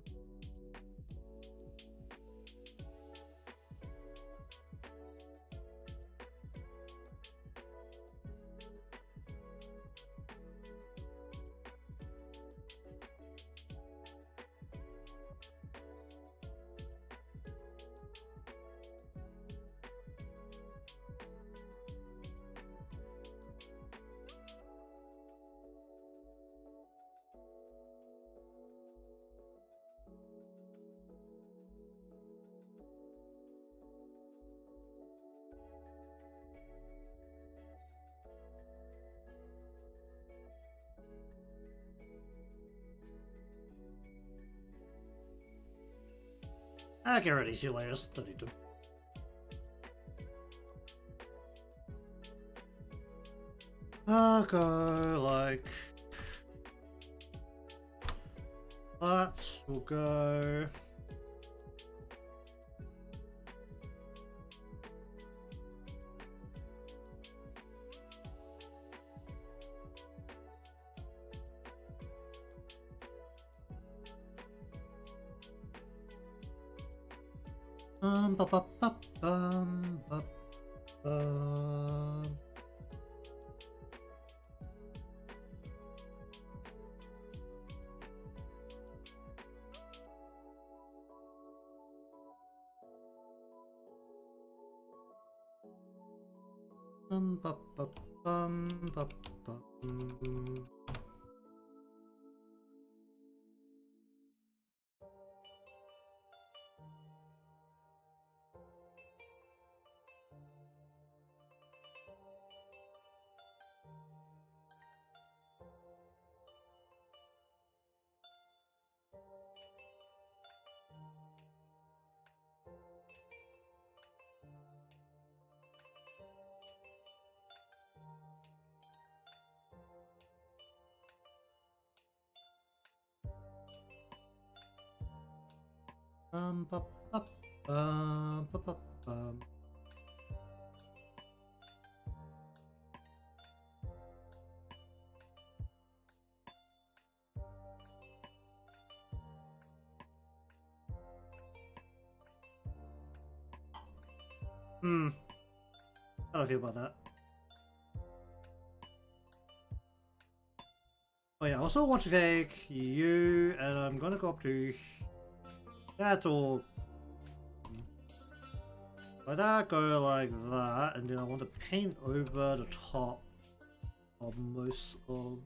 A: Get ready, see you later. Study to. Go like that. We'll go. Bup, bup, bup, bup, bum. Bup, bup, bup, bum. Bup, bup, bup, bup, bum. How do I feel about that? Oh yeah, I also want to take you, and I'm gonna go up to that or like that, go like that, and then I want to paint over the top of most of.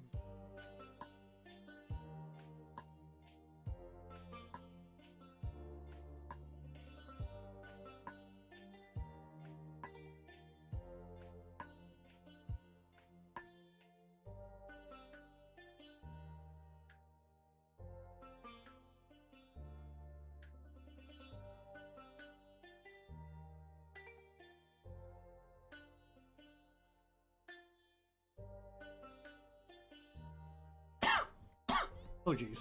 A: Oh jeez.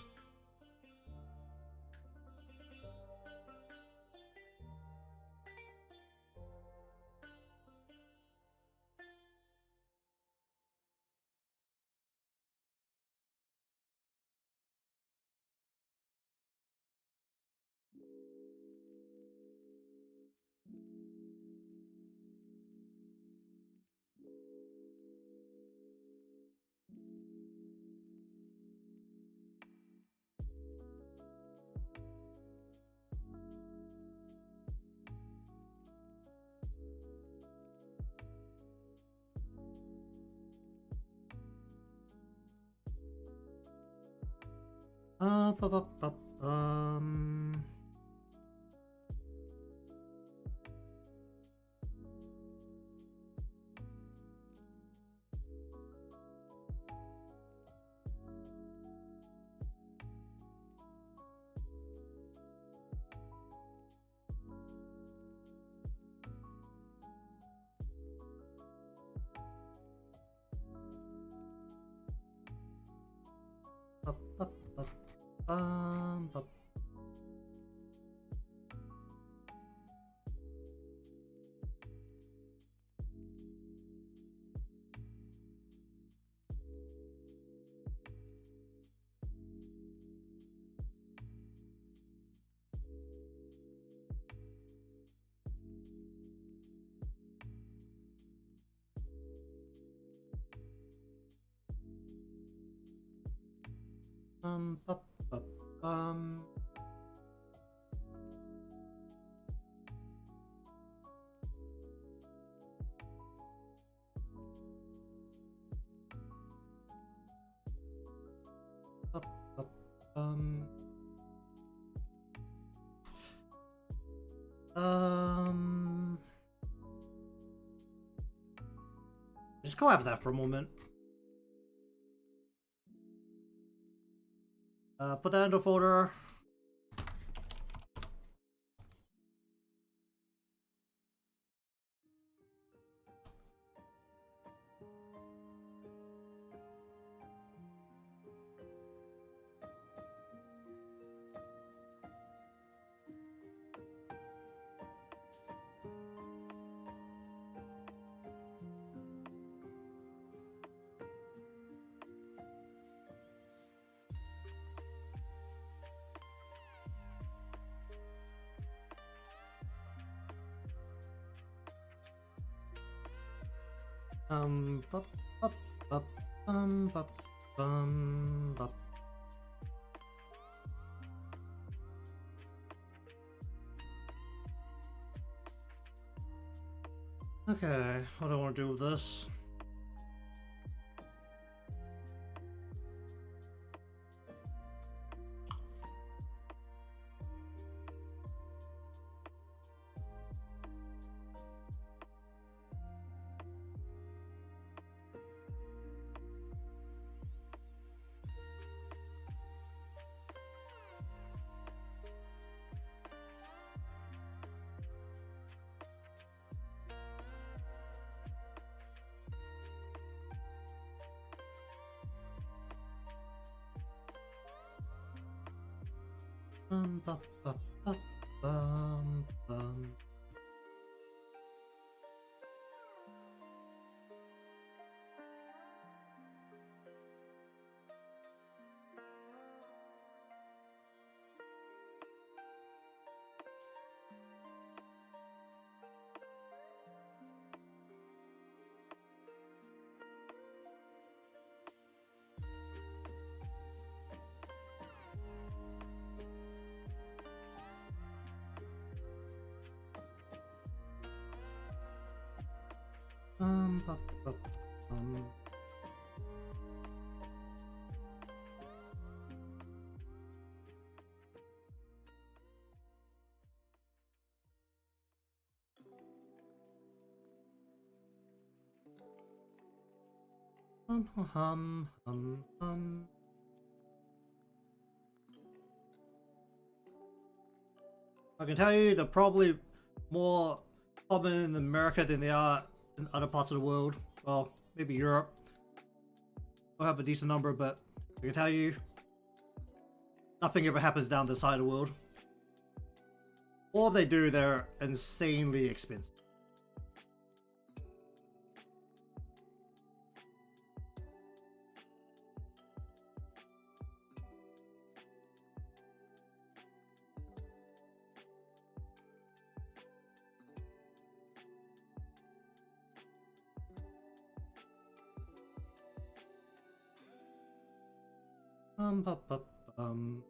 A: Bup, bup, bup, bup, bup, bup, bup. Bup, bup, bup, bup, just collapse that for a moment. Put that into a folder. Bup, bup, bup, bup, bup. Okay, what do I want to do with this? Bup, bup, bup, bum. Up, up, um. I can tell you they're probably more common in America than they are in other parts of the world. Well, maybe Europe. I'll have a decent number, but I can tell you nothing ever happens down this side of the world. Or if they do, they're insanely expensive. Um, bu- bu- um.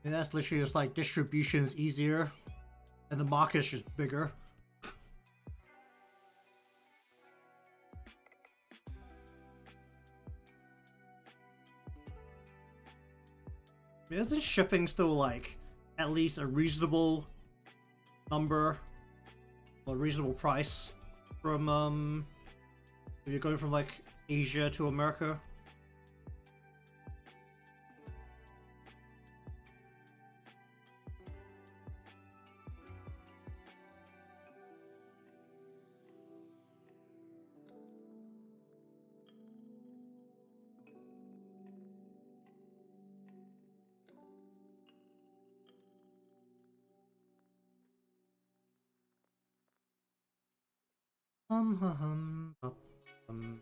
A: And that's literally just like distribution is easier, and the market's just bigger. I mean, isn't shipping still like at least a reasonable number or reasonable price from if you're going from like Asia to America? Um, um, um, um.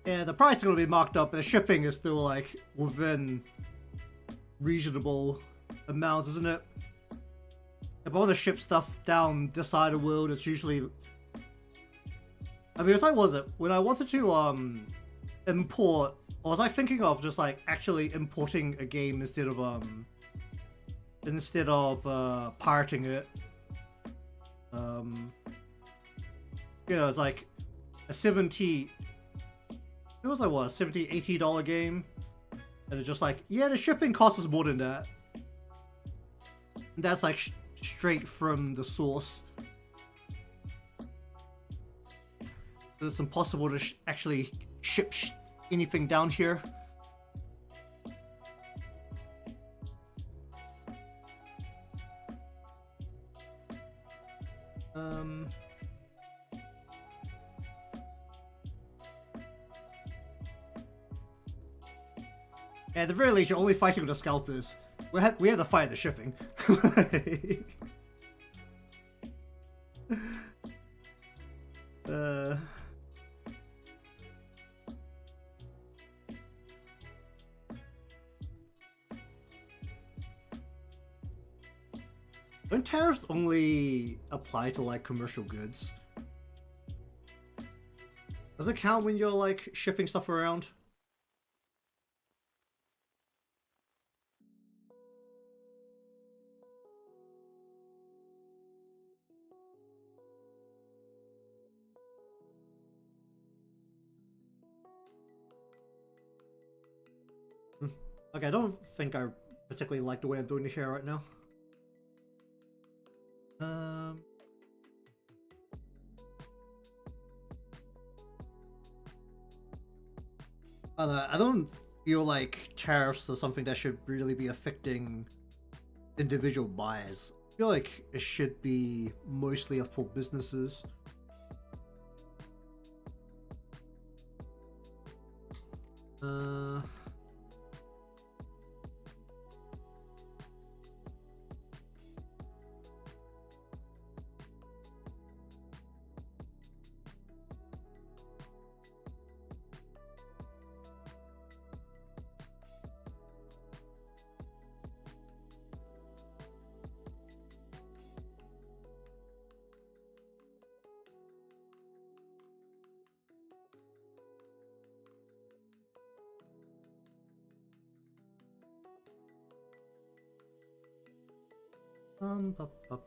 A: Yeah, the price is going to be marked up, but the shipping is still like within reasonable amounts, isn't it? If I want to ship stuff down this side of the world, it's usually. I mean, it's like, was it when I wanted to import, or was I thinking of just like actually importing a game instead of pirating it? You know, it's like a 70. It was like what, $70-$80 game, and it's just like, yeah, the shipping cost us more than that. And that's like straight from the source. It's impossible to actually ship anything down here. At the very least, you're only fighting with the scalpers. We had to fight the shipping. Don't tariffs only apply to like commercial goods? Does it count when you're like shipping stuff around? Okay, I don't think I particularly like the way I'm doing it here right now. I don't feel like tariffs are something that should really be affecting individual buyers. I feel like it should be mostly for businesses. Bup, bup.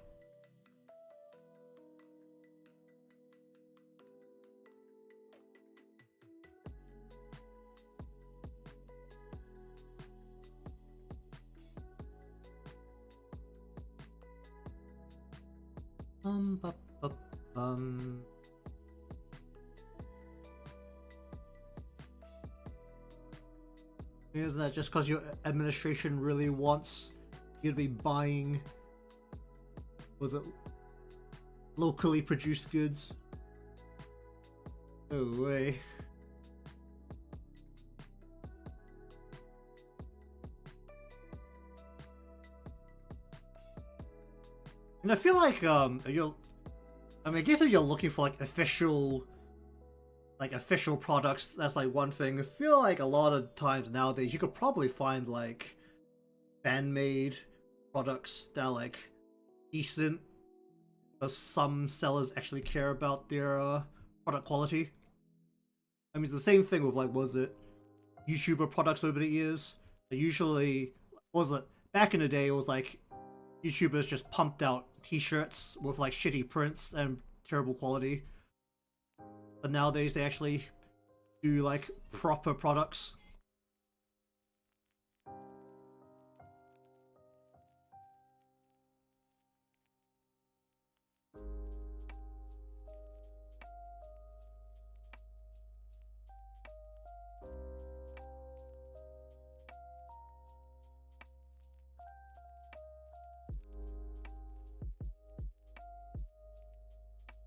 A: Bup, bup, Isn't that just because your administration really wants you to be buying, was it locally produced goods? No way. And I feel like I guess if you're looking for like official products, that's like one thing. I feel like a lot of times nowadays you could probably find like fan-made products that are like decent, because some sellers actually care about their product quality. I mean, it's the same thing with like, was it YouTuber products over the years? They usually, was it back in the day, it was like YouTubers just pumped out t-shirts with like shitty prints and terrible quality. But nowadays they actually do like proper products.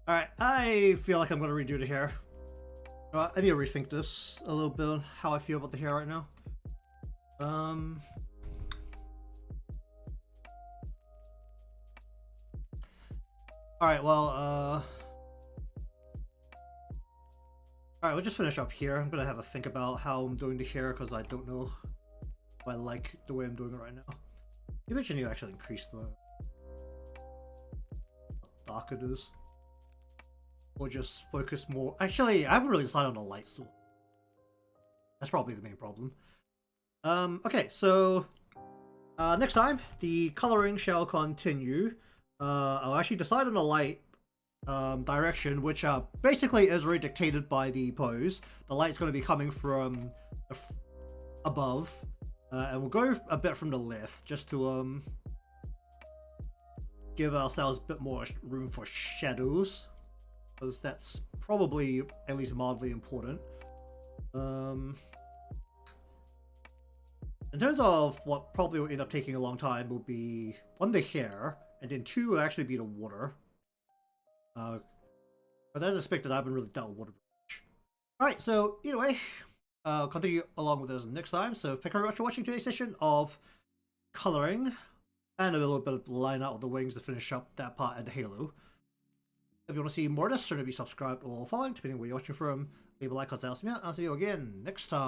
A: Alright, I feel like I'm gonna redo the hair. I need to rethink this a little bit on how I feel about the hair right now. Alright, well, alright, we'll just finish up here. I'm gonna have a think about how I'm doing the hair, because I don't know if I like the way I'm doing it right now. Maybe I need to actually increase the how dark it is. Or just focus more. Actually, I haven't really decided on the light source. That's probably the main problem. Okay, so next time the coloring shall continue. I'll actually decide on the light direction, which basically is already dictated by the pose. The light's going to be coming from above, and we'll go a bit from the left just to give ourselves a bit more room for shadows, because that's probably at least mildly important. In terms of what probably will end up taking a long time, will be one, the hair, and then two will actually be the water. But as expected, I haven't really dealt with water much. Alright, so either way, I'll continue along with this next time. So thank you very much for watching today's session of coloring, and a little bit of the line out of the wings to finish up that part and the halo. If you want to see more of this, certainly be subscribed or following, depending on where you're watching from. Leave a like, cause I'll see you again next time.